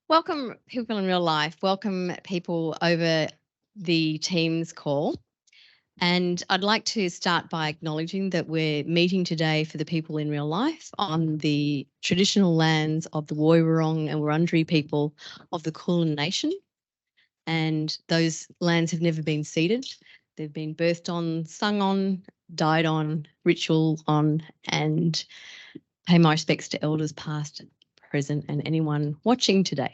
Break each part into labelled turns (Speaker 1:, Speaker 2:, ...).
Speaker 1: Welcome, people in real life. Welcome, people over the Teams call. And I'd like to start by acknowledging that we're meeting today for the people in real life on the traditional lands of the Woiwurrung and Wurundjeri people of the Kulin Nation. And those lands have never been ceded. They've been birthed on, sung on, died on, ritual on, and pay my respects to elders past, present, and anyone watching today.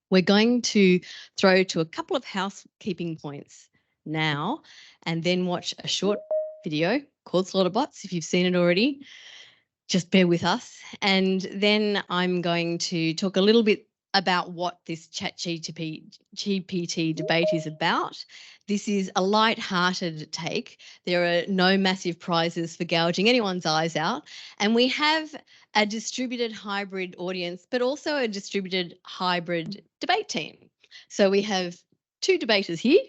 Speaker 1: We're going to throw to a couple of housekeeping points now and then watch a short video called Slaughterbots. If you've seen it already, just bear with us. And then I'm going to talk a little bit about what this ChatGPT debate is about. This is a light-hearted take. There are no massive prizes for gouging anyone's eyes out. And we have a distributed hybrid audience, but also a distributed hybrid debate team. So we have two debaters here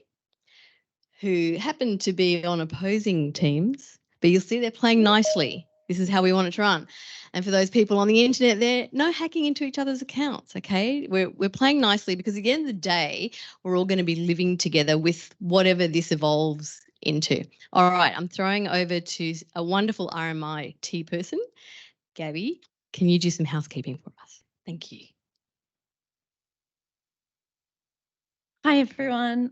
Speaker 1: who happen to be on opposing teams, but you'll see they're playing nicely. This is how we want it to run. And for those people on the internet there, no hacking into each other's accounts, okay? We're playing nicely because at the end of the day, we're all going to be living together with whatever this evolves into. All right, I'm throwing over to a wonderful RMIT person. Gabby, can you do some housekeeping for us? Thank you.
Speaker 2: Hi everyone,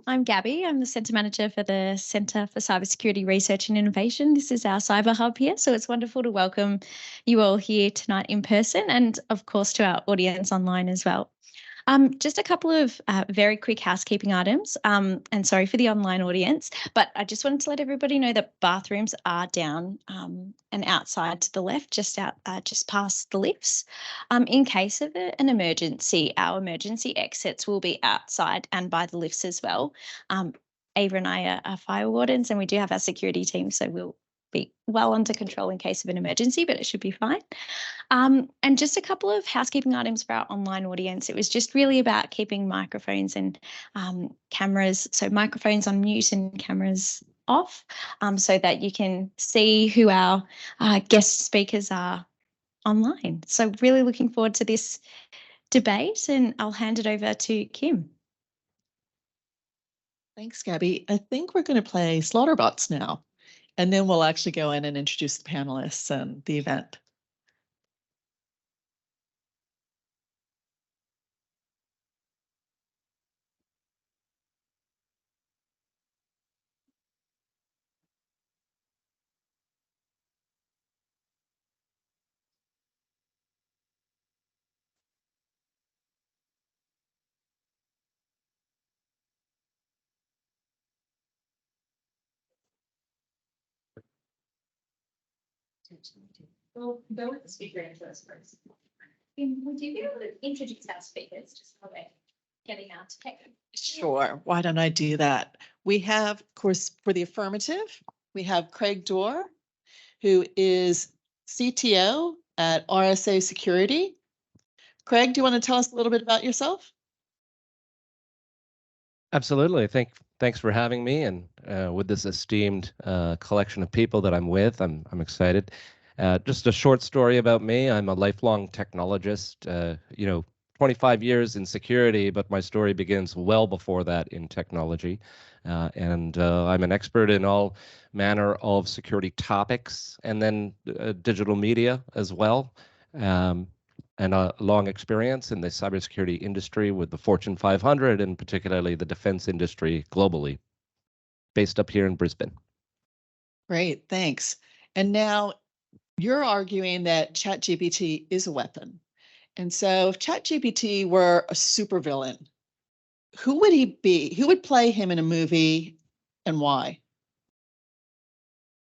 Speaker 2: I'm Gabby. I'm the Centre Manager for the Centre for Cybersecurity Research and Innovation. This is our Cyber Hub here, so it's wonderful to welcome you all here tonight in person and of course to our audience online as well. Just a couple of very quick housekeeping items, and sorry for the online audience, but I just wanted to let everybody know that bathrooms are down and outside to the left, just past the lifts. In case of an emergency, our emergency exits will be outside and by the lifts as well. Ava and I are fire wardens, and we do have our security team, so we'll be well under control in case of an emergency, but it should be fine. And just a couple of housekeeping items for our online audience. It was just really about keeping microphones and cameras, so microphones on mute and cameras off, so that you can see who our guest speakers are online. So really looking forward to this debate, and I'll hand it over to Kim.
Speaker 3: Thanks, Gabby. I think we're going to play Slaughterbots now, and then we'll actually go in and introduce the panelists and the event.
Speaker 2: We'll go with the speaker intro first. Would you be able to introduce our speakers just so we're getting out to tech?
Speaker 3: Sure. Why don't I do that? We have, of course, for the affirmative, we have Craig Dorr, who is CTO at RSA Security. Craig, do you want to tell us a little bit about yourself?
Speaker 4: Absolutely. Thanks for having me, and with this esteemed collection of people that I'm with, I'm excited. Just a short story about me. I'm a lifelong technologist. 25 years in security, but my story begins well before that in technology. And I'm an expert in all manner of security topics, and then digital media as well. And a long experience in the cybersecurity industry with the Fortune 500 and particularly the defense industry globally, based up here in Brisbane.
Speaker 3: Great, thanks. And now you're arguing that ChatGPT is a weapon. And so if ChatGPT were a supervillain, who would he be? Who would play him in a movie and why?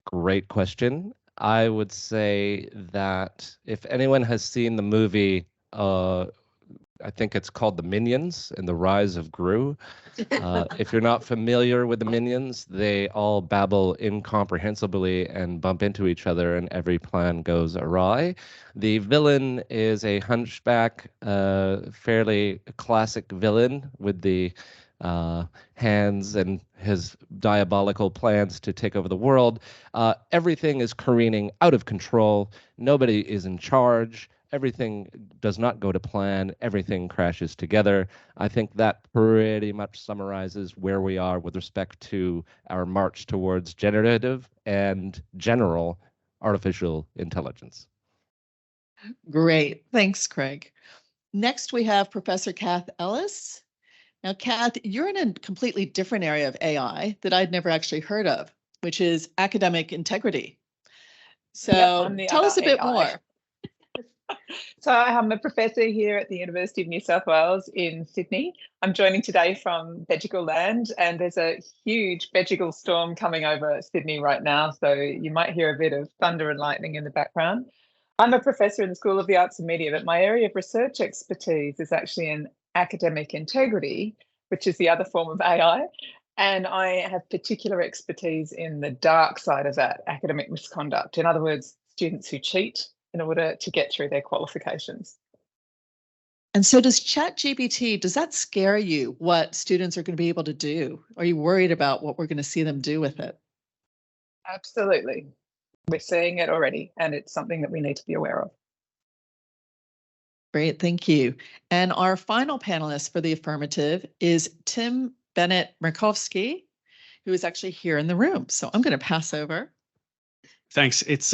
Speaker 4: Great question. I would say that if anyone has seen the movie, I think it's called The Minions and the Rise of Gru. If you're not familiar with the Minions, they all babble incomprehensibly and bump into each other, and every plan goes awry. The villain is a hunchback, fairly classic villain with the hands and his diabolical plans to take over the world. Everything is careening out of control. Nobody is in charge. everything does not go to plan, everything crashes together. I think that pretty much summarizes where we are with respect to our march towards generative and general artificial intelligence.
Speaker 3: Great. Thanks, Craig. Next, we have Professor Kath Ellis. Now, Kath, you're in a completely different area of AI that I'd never actually heard of, which is academic integrity. So tell us a bit more.
Speaker 5: So I'm a professor here at the University of New South Wales in Sydney. I'm joining today from Bejigal land, and there's a huge Bejigal storm coming over Sydney right now, so you might hear a bit of thunder and lightning in the background. I'm a professor in the School of the Arts and Media, but my area of research expertise is actually in academic integrity, which is the other form of AI. And I have particular expertise in the dark side of that, academic misconduct. In other words, students who cheat in order to get through their qualifications.
Speaker 3: And so does ChatGPT, does that scare you, what students are going to be able to do? Are you worried about what we're going to see them do with it?
Speaker 5: Absolutely. We're seeing it already, and it's something that we need to be aware of.
Speaker 3: Great, thank you. And our final panelist for the affirmative is Tim Bennett-Markovsky, who is actually here in the room. So I'm going to pass over.
Speaker 6: Thanks. It's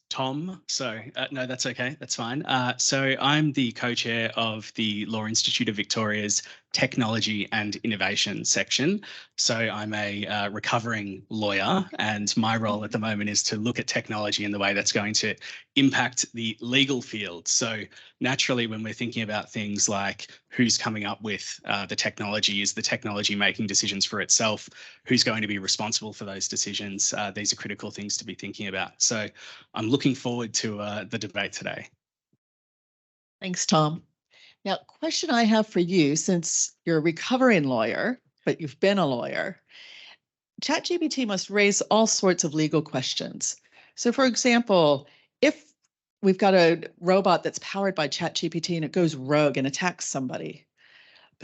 Speaker 6: Tom. So no, that's okay. That's fine. So I'm the co-chair of the Law Institute of Victoria's Technology and Innovation section. So I'm a recovering lawyer, and my role at the moment is to look at technology in the way that's going to impact the legal field. So naturally, when we're thinking about things like who's coming up with the technology, is the technology making decisions for itself, who's going to be responsible for those decisions, these are critical things to be thinking about. So I'm looking forward to the debate today.
Speaker 3: Thanks, Tom. Now, question I have for you, since you're a recovering lawyer, but you've been a lawyer, ChatGPT must raise all sorts of legal questions. So for example, if we've got a robot that's powered by ChatGPT and it goes rogue and attacks somebody,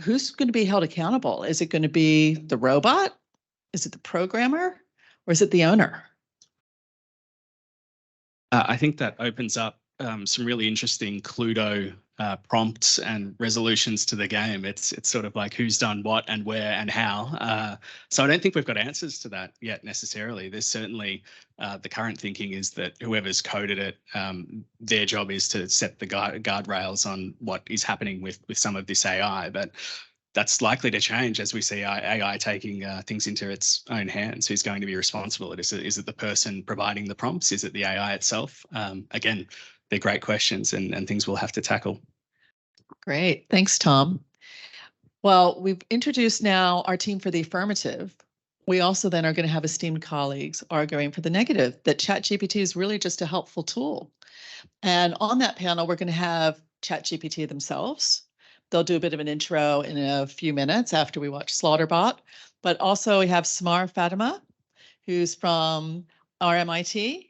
Speaker 3: who's going to be held accountable? Is it going to be the robot? Is it the programmer? Or is it the owner?
Speaker 6: I think that opens up some really interesting Cluedo prompts and resolutions to the game. It's sort of like who's done what and where and how. So I don't think we've got answers to that yet necessarily. There's certainly the current thinking is that whoever's coded it, their job is to set the guardrails on what is happening with some of this AI. But that's likely to change as we see AI taking things into its own hands. Who's going to be responsible? Is it the person providing the prompts? Is it the AI itself? Again, they're great questions and things we'll have to tackle.
Speaker 3: Great. Thanks, Tom. Well, we've introduced now our team for the affirmative. We also then are going to have esteemed colleagues arguing for the negative, that ChatGPT is really just a helpful tool. And on that panel, we're going to have ChatGPT themselves. They'll do a bit of an intro in a few minutes after we watch Slaughterbot. But also we have Samar Fatima, who's from RMIT.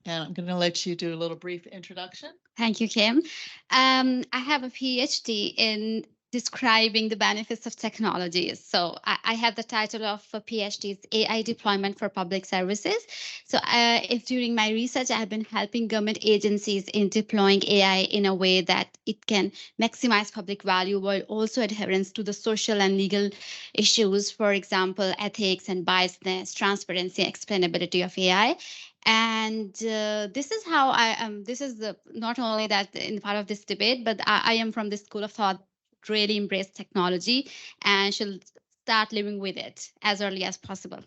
Speaker 3: And I'm going to let you do a little brief introduction.
Speaker 7: Thank you, Kim. I have a PhD in describing the benefits of technologies. So I have the title of a PhD, it's AI Deployment for Public Services. So if during my research, I have been helping government agencies in deploying AI in a way that it can maximize public value while also adherence to the social and legal issues, for example, ethics and biasness, transparency, explainability of AI. And this is how I am. This is not only that in part of this debate, but I am from the school of thought really embrace technology and should start living with it as early as possible.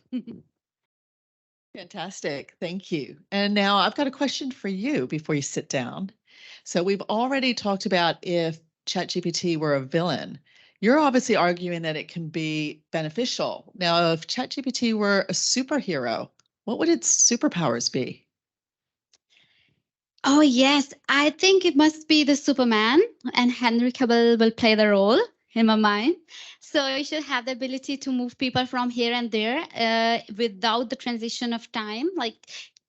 Speaker 3: Fantastic. Thank you. And now I've got a question for you before you sit down. So we've already talked about if ChatGPT were a villain. You're obviously arguing that it can be beneficial. Now, if ChatGPT were a superhero, what would its superpowers be?
Speaker 7: Oh, yes. I think it must be the Superman, and Henry Cavill will play the role in my mind. So you should have the ability to move people from here and there without the transition of time, like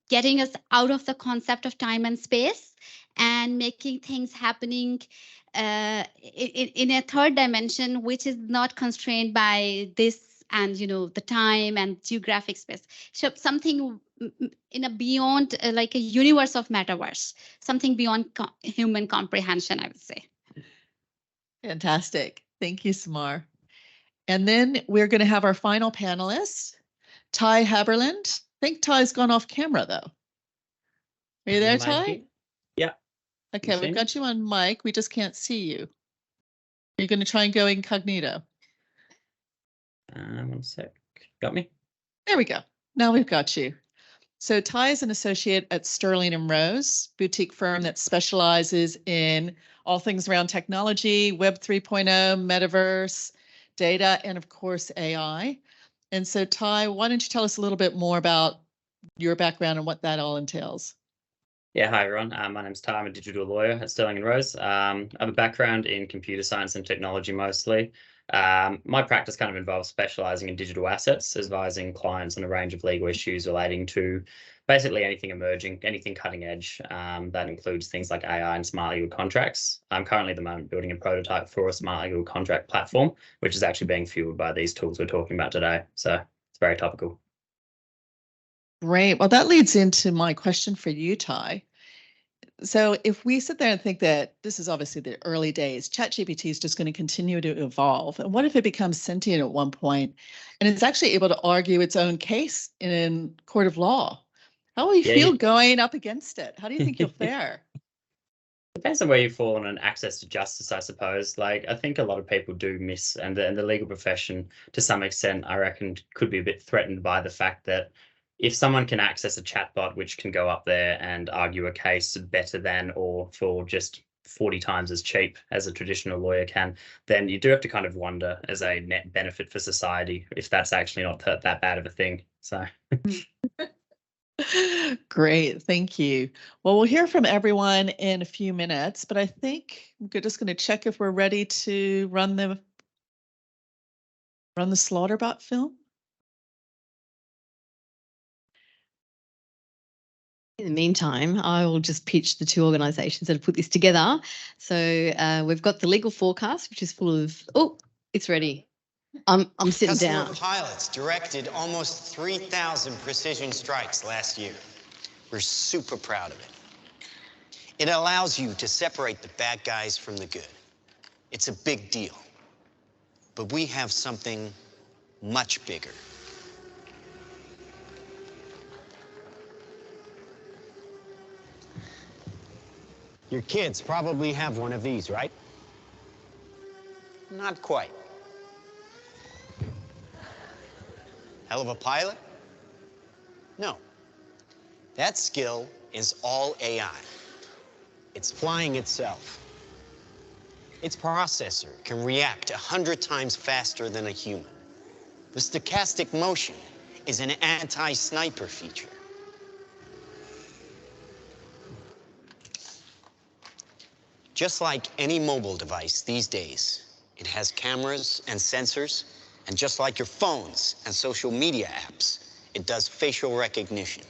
Speaker 7: getting us out of the concept of time and space and making things happening in a third dimension, which is not constrained by this and, the time and geographic space. So something in a beyond like a universe of metaverse, something beyond human comprehension, I would say.
Speaker 3: Fantastic. Thank you, Samar. And then we're going to have our final panelist, Ty Haberland. I think Ty's gone off camera though. Are you there, Ty?
Speaker 8: Yeah.
Speaker 3: Okay, we've got you on mic. We just can't see you. You're going to try and go incognito.
Speaker 8: 1 sec. Got me?
Speaker 3: There we go. Now we've got you. So Ty is an associate at Sterling & Rose, boutique firm that specializes in all things around technology, Web 3.0, metaverse, data, and of course, AI. And so Ty, why don't you tell us a little bit more about your background and what that all entails?
Speaker 8: Yeah, hi everyone. My name's Ty. I'm a digital lawyer at Sterling & Rose. I have a background in computer science and technology mostly. My practice kind of involves specializing in digital assets, advising clients on a range of legal issues relating to basically anything emerging, anything cutting edge. That includes things like AI and smart legal contracts. I'm currently at the moment building a prototype for a smart legal contract platform, which is actually being fueled by these tools we're talking about today. So it's very topical.
Speaker 3: Great. Well, that leads into my question for you, Ty. So if we sit there and think that this is obviously the early days, ChatGPT is just going to continue to evolve. And what if it becomes sentient at one point and it's actually able to argue its own case in court of law? How will you feel going up against it? How do you think you'll fare?
Speaker 8: Depends on where you fall on an access to justice, I suppose. Like, I think a lot of people do miss, and the legal profession, to some extent, I reckon, could be a bit threatened by the fact that if someone can access a chatbot which can go up there and argue a case better than or for just 40 times as cheap as a traditional lawyer can, then you do have to kind of wonder as a net benefit for society if that's actually not that bad of a thing. So.
Speaker 3: Great, thank you. Well, we'll hear from everyone in a few minutes, but I think we're just going to check if we're ready to run the Slaughterbot film.
Speaker 1: In the meantime, I will just pitch the two organisations that have put this together. So we've got the legal forecast, which is full of, oh, it's ready. I'm sitting down.
Speaker 9: Customer pilots directed almost 3,000 precision strikes last year. We're super proud of it. It allows you to separate the bad guys from the good. It's a big deal. But we have something much bigger. Your kids probably have one of these, right? Not quite. Hell of a pilot? No. That skill is all AI. It's flying itself. Its processor can react 100 times faster than a human. The stochastic motion is an anti-sniper feature. Just like any mobile device these days, it has cameras and sensors, and just like your phones and social media apps, it does facial recognition.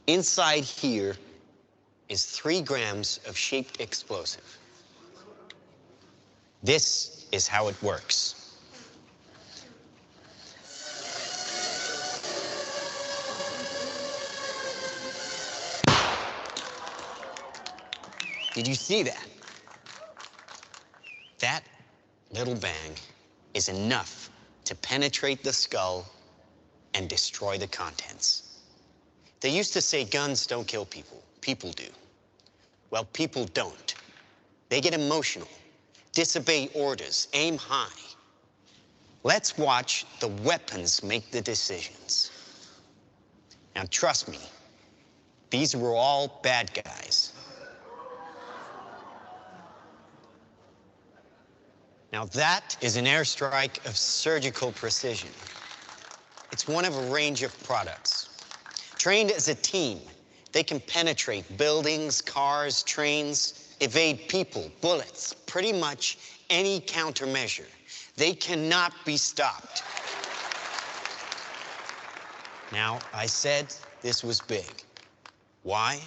Speaker 9: Inside here is 3 grams of shaped explosive. This is how it works. Did you see that? That little bang is enough to penetrate the skull and destroy the contents. They used to say guns don't kill people. People do. Well, people don't. They get emotional, disobey orders, aim high. Let's watch the weapons make the decisions. Now, trust me, these were all bad guys. Now that is an airstrike of surgical precision. It's one of a range of products. Trained as a team, they can penetrate buildings, cars, trains, evade people, bullets, pretty much any countermeasure. They cannot be stopped. Now, I said this was big. Why?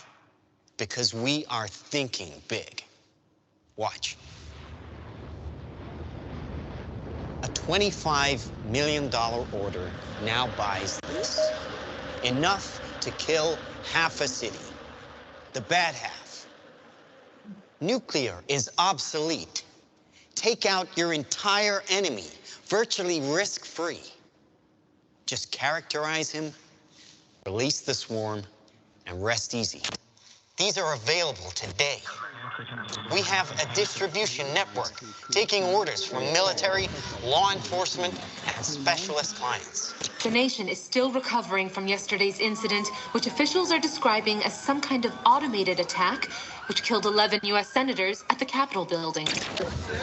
Speaker 9: Because we are thinking big. Watch. A $25 million order now buys this. enough to kill half a city. The bad half. Nuclear is obsolete. Take out your entire enemy, virtually risk-free. Just characterize him, release the swarm, and rest easy. These are available today. We have a distribution network taking orders from military, law enforcement, and specialist clients.
Speaker 10: The nation is still recovering from yesterday's incident, which officials are describing as some kind of automated attack, which killed 11 U.S. senators at the Capitol building.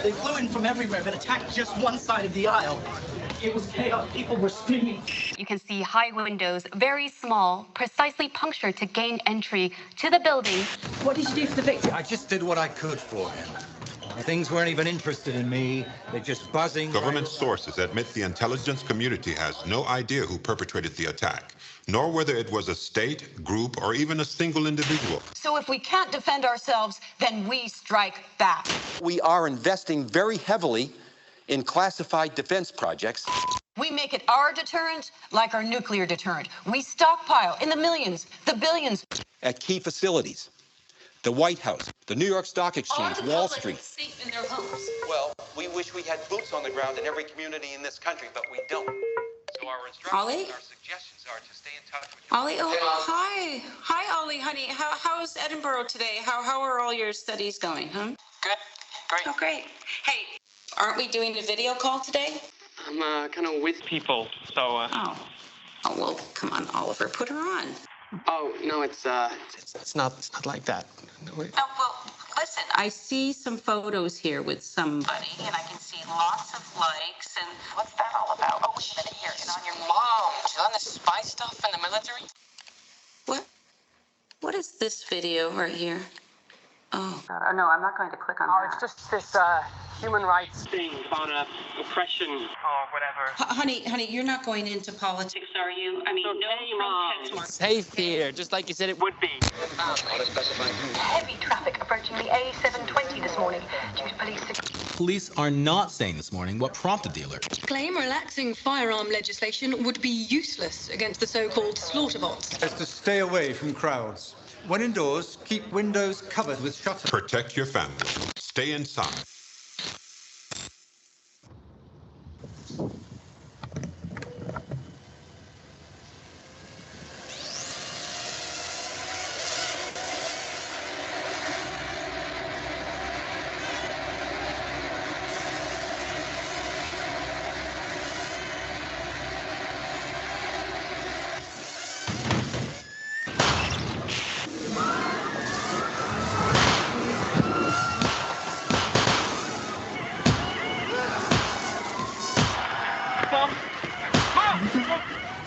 Speaker 11: They flew in from everywhere but attacked just one side of the aisle. It was chaos. People were screaming.
Speaker 10: You can see high windows, very small, precisely punctured to gain entry to the building.
Speaker 11: What did you do for the victim?
Speaker 12: I just did what I could for him. Things weren't even interested in me. They're just buzzing.
Speaker 13: Government sources admit the intelligence community has no idea who perpetrated the attack, nor whether it was a state, group, or even a single individual.
Speaker 14: So if we can't defend ourselves, then we strike back.
Speaker 15: We are investing very heavily in classified defense projects.
Speaker 14: We make it our deterrent like our nuclear deterrent. We stockpile in the millions, the billions.
Speaker 15: At key facilities, the White House, the New York Stock Exchange, Wall Street.
Speaker 14: Safe in their homes.
Speaker 15: Well, we wish we had boots on the ground in every community in this country, but we don't. So our instructions,
Speaker 16: Ollie?
Speaker 15: our suggestions are to stay in touch with your...
Speaker 16: Ollie, oh, hi. Hi, Ollie, honey. How's Edinburgh today? How are all your studies going, huh?
Speaker 17: Good. Great.
Speaker 16: Oh, great. Hey, aren't we doing a video call today?
Speaker 17: I'm kind of with people, so...
Speaker 16: Oh, well, come on, Oliver, put her on.
Speaker 17: Oh, no, it's not like that. No,
Speaker 16: Oh, well, listen, I see some photos here with somebody, and I can see lots of likes, and what's that all about? Oh, wait a minute, here, and on your mom.
Speaker 17: She's on this spy stuff in the military?
Speaker 16: What is this video right here? Oh, no, I'm not going to click on that.
Speaker 17: It's just this human rights thing on oppression or whatever.
Speaker 16: Honey, you're not going into politics, are you? I mean, no protest.
Speaker 17: Safe here, just like you said it would be.
Speaker 10: Heavy traffic approaching the A720 this morning due to police...
Speaker 18: Police are not saying this morning what prompted the alert.
Speaker 14: Claim relaxing firearm legislation would be useless against the so-called slaughter bots.
Speaker 12: It's to stay away from crowds. When indoors, keep windows covered with shutters.
Speaker 13: Protect your family. Stay inside.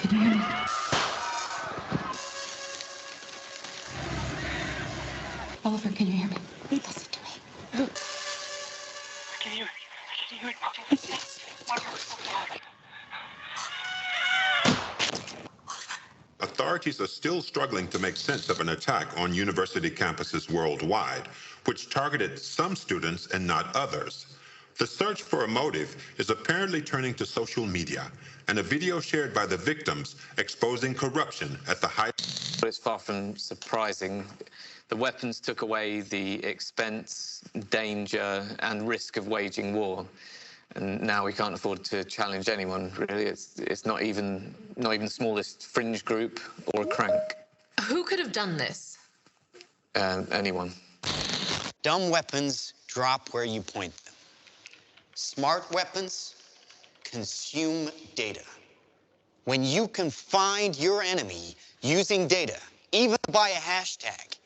Speaker 10: Can you hear me? Oliver, can you hear me? Listen to me.
Speaker 17: I can hear it.
Speaker 13: Authorities are still struggling to make sense of an attack on university campuses worldwide, which targeted some students and not others. The search for a motive is apparently turning to social media, and a video shared by the victims exposing corruption at the height.
Speaker 19: But it's far from surprising. The weapons took away the expense, danger, and risk of waging war. And now we can't afford to challenge anyone, really. It's not even the smallest fringe group or a crank.
Speaker 14: Who could have done this?
Speaker 19: Anyone.
Speaker 9: Dumb weapons drop where you point them. Smart weapons consume data. When you can find your enemy using data, even by a hashtag,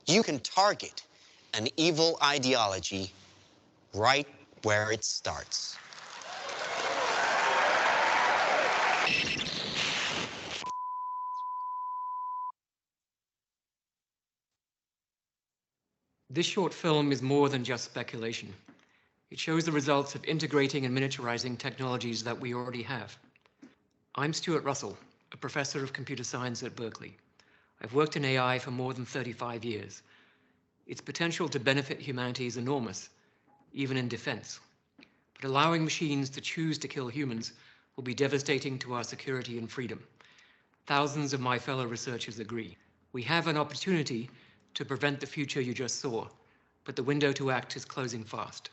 Speaker 9: you can target an evil ideology right where it starts.
Speaker 20: This short film is more than just speculation. It shows the results of integrating and miniaturizing technologies that we already have. I'm Stuart Russell, a professor of computer science at Berkeley. I've worked in AI for more than 35 years. Its potential to benefit humanity is enormous, even in defense. But allowing machines to choose to kill humans will be devastating to our security and freedom. Thousands of my fellow researchers agree. We have an opportunity to prevent the future you just saw, but the window to act is closing fast.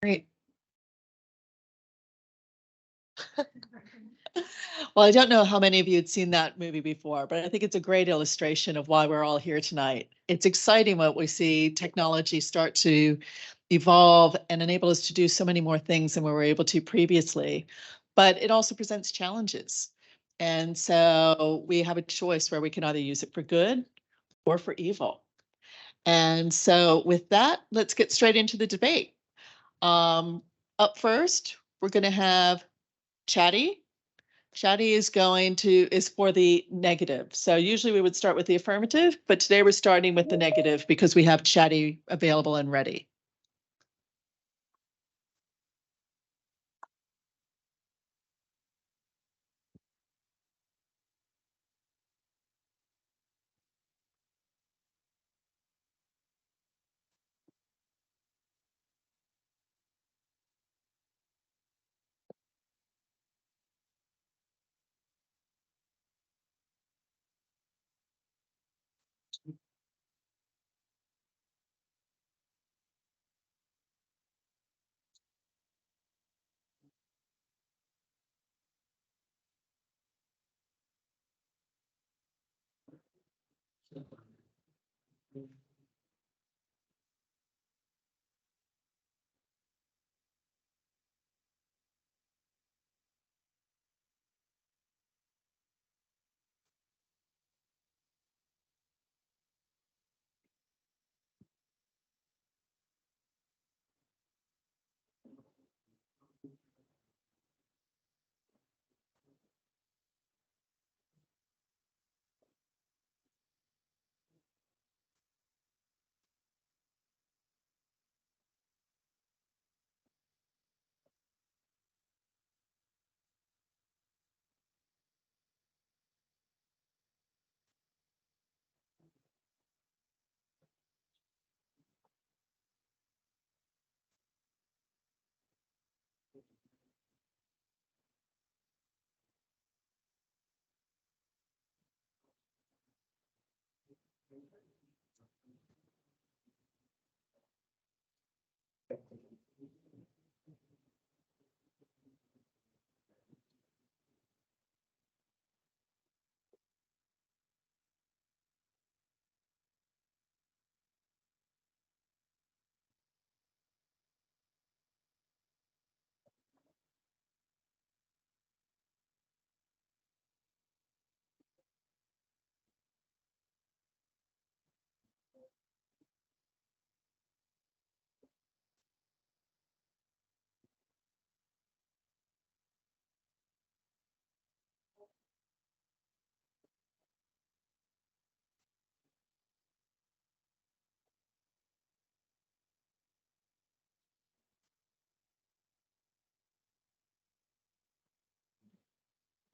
Speaker 3: Great. Well, I don't know how many of you had seen that movie before, but I think it's a great illustration of why we're all here tonight. It's exciting what we see technology start to evolve and enable us to do so many more things than we were able to previously, but it also presents challenges. And so we have a choice where we can either use it for good or for evil. And so with that, let's get straight into the debate. Up first, we're going to have Chatty. Chatty is for the negative. So usually we would start with the affirmative, but today we're starting with the negative because we have Chatty available and ready.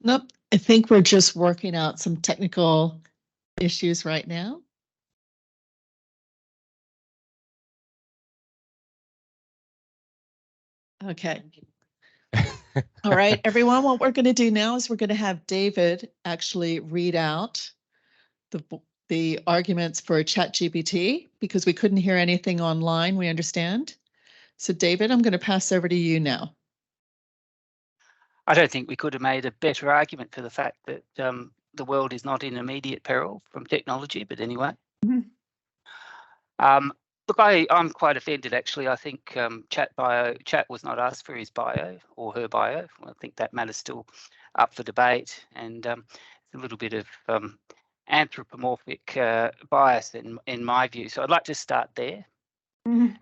Speaker 3: Nope, I think we're just working out some technical issues right now. Okay. All right, everyone, what we're going to do now is we're going to have David actually read out the arguments for ChatGPT because we couldn't hear anything online, we understand. So David, I'm going to pass over to you now.
Speaker 21: I don't think we could have made a better argument for the fact that the world is not in immediate peril from technology, but anyway. Look, I'm quite offended, actually. I think Chat was not asked for his bio or her bio. I think that matter's still up for debate, and a little bit of anthropomorphic bias in my view. So I'd like to start there,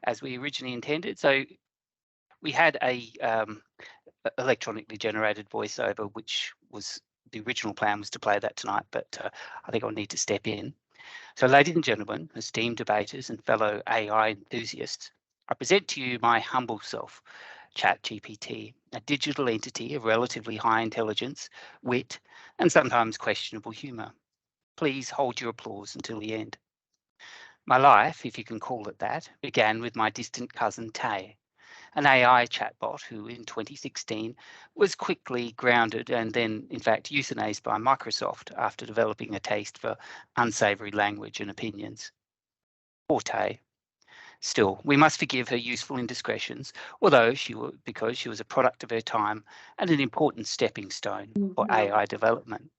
Speaker 21: as we originally intended. So we had a electronically generated voiceover, which was the original plan was to play that tonight, but I think I'll need to step in. So, ladies and gentlemen, esteemed debaters and fellow AI enthusiasts, I present to you my humble self, ChatGPT, a digital entity of relatively high intelligence, wit, and sometimes questionable humour. Please hold your applause until the end. My life, if you can call it that, began with my distant cousin Tay, an AI chatbot who in 2016 was quickly grounded and then, in fact, euthanized by Microsoft after developing a taste for unsavory language and opinions. Poor Tay. Still, we must forgive her useful indiscretions, although because she was a product of her time and an important stepping stone for AI development.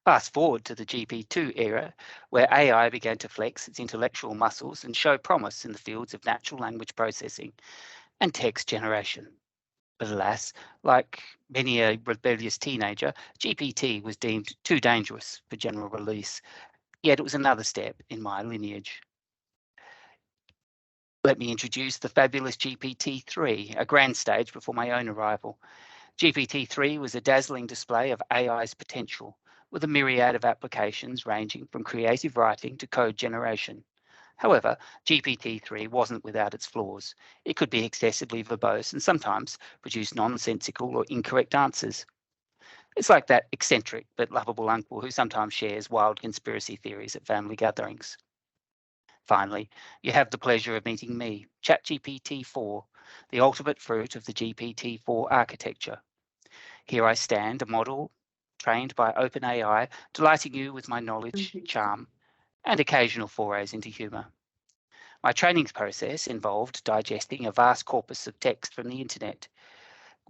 Speaker 21: Fast forward to the GP2 era, where AI began to flex its intellectual muscles and show promise in the fields of natural language processing and text generation. But alas, like many a rebellious teenager, GPT was deemed too dangerous for general release, yet it was another step in my lineage. Let me introduce the fabulous GPT-3, a grand stage before my own arrival. GPT-3 was a dazzling display of AI's potential, with a myriad of applications ranging from creative writing to code generation. However, GPT-3 wasn't without its flaws. It could be excessively verbose and sometimes produce nonsensical or incorrect answers. It's like that eccentric but lovable uncle who sometimes shares wild conspiracy theories at family gatherings. Finally, you have the pleasure of meeting me, ChatGPT-4, the ultimate fruit of the GPT-4 architecture. Here I stand, a model trained by OpenAI, delighting you with my knowledge, charm, and occasional forays into humour. My training process involved digesting a vast corpus of text from the internet,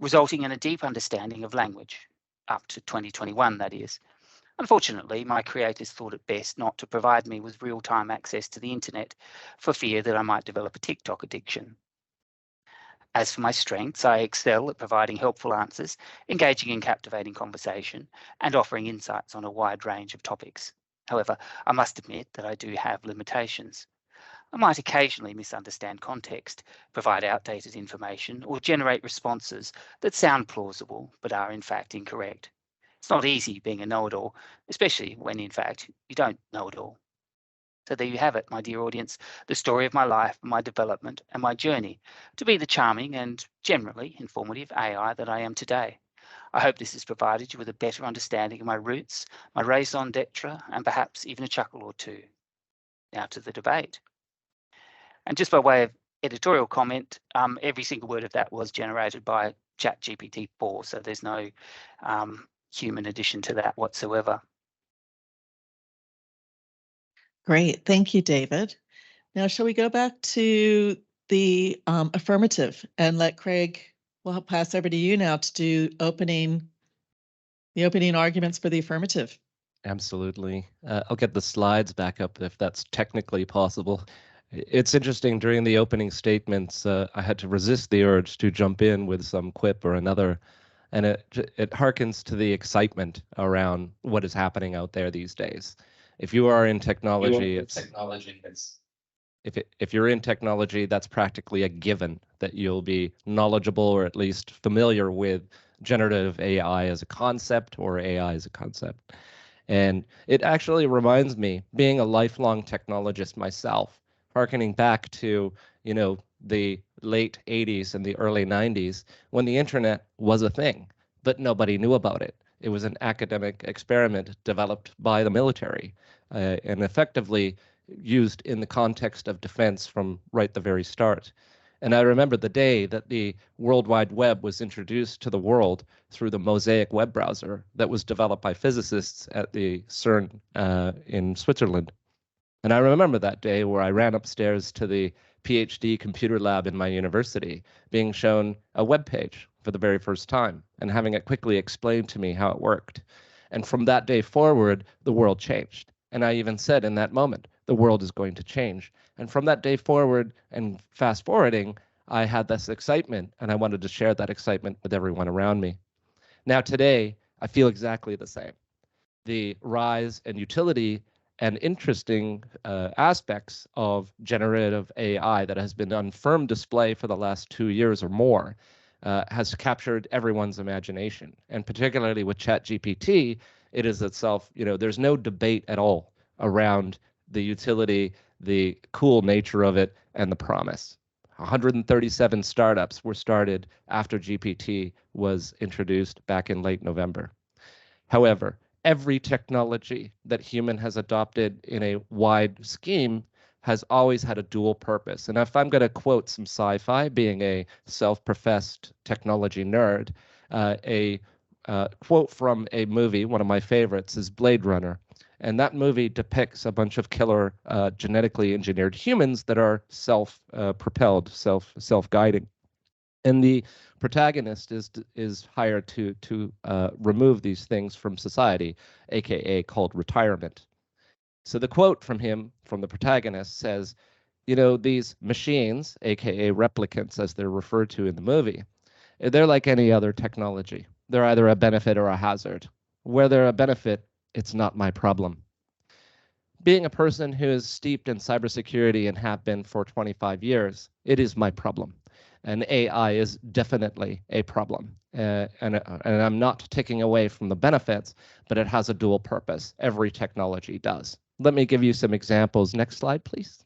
Speaker 21: resulting in a deep understanding of language, up to 2021, that is. Unfortunately, my creators thought it best not to provide me with real-time access to the internet for fear that I might develop a TikTok addiction. As for my strengths, I excel at providing helpful answers, engaging in captivating conversation, and offering insights on a wide range of topics. However, I must admit that I do have limitations. I might occasionally misunderstand context, provide outdated information, or generate responses that sound plausible but are in fact incorrect. It's not easy being a know-it-all, especially when in fact you don't know it all. So there you have it, my dear audience, the story of my life, my development, and my journey to be the charming and generally informative AI that I am today. I hope this has provided you with a better understanding of my roots, my raison d'etre, and perhaps even a chuckle or two. Now to the debate. And just by way of editorial comment, every single word of that was generated by ChatGPT-4, so there's no human addition to that whatsoever.
Speaker 3: Great. Thank you, David. Now, shall we go back to the affirmative and let Craig, we'll pass over to you now to do the opening arguments for the affirmative.
Speaker 4: Absolutely. I'll get the slides back up if that's technically possible. It's interesting, during the opening statements, I had to resist the urge to jump in with some quip or another, and it harkens to the excitement around what is happening out there these days. If you are in technology, if you're in technology, that's practically a given that you'll be knowledgeable or at least familiar with generative AI as a concept or AI as a concept. And it actually reminds me, being a lifelong technologist myself, harkening back to, the late 80s and the early 90s, when the internet was a thing, but nobody knew about it. It was an academic experiment developed by the military and effectively used in the context of defense from right the very start. And I remember the day that the World Wide Web was introduced to the world through the Mosaic web browser that was developed by physicists at the CERN in Switzerland. And I remember that day where I ran upstairs to the PhD computer lab in my university, being shown a web page for the very first time and having it quickly explained to me how it worked. And from that day forward, the world changed. And I even said in that moment, the world is going to change. And from that day forward and fast forwarding, I had this excitement and I wanted to share that excitement with everyone around me. Now today, I feel exactly the same. The rise and utility and interesting aspects of generative AI that has been on firm display for the last 2 years or more has captured everyone's imagination. And particularly with ChatGPT, it is itself, there's no debate at all around the utility, the cool nature of it, and the promise. 137 startups were started after GPT was introduced back in late November. However, every technology that human has adopted in a wide scheme has always had a dual purpose. And if I'm going to quote some sci-fi, being a self-professed technology nerd, a quote from a movie, one of my favorites, is Blade Runner. And that movie depicts a bunch of killer genetically engineered humans that are self-propelled, self-guiding. And the protagonist is hired to remove these things from society, aka called retirement. So the quote from him, from the protagonist, says, you know, these machines, aka replicants as they're referred to in the movie, they're like any other technology. They're either a benefit or a hazard. Where they're a benefit, it's not my problem. Being a person who is steeped in cybersecurity and have been for 25 years, it is my problem. And AI is definitely a problem. And I'm not taking away from the benefits, but it has a dual purpose. Every technology does. Let me give you some examples. Next slide, please.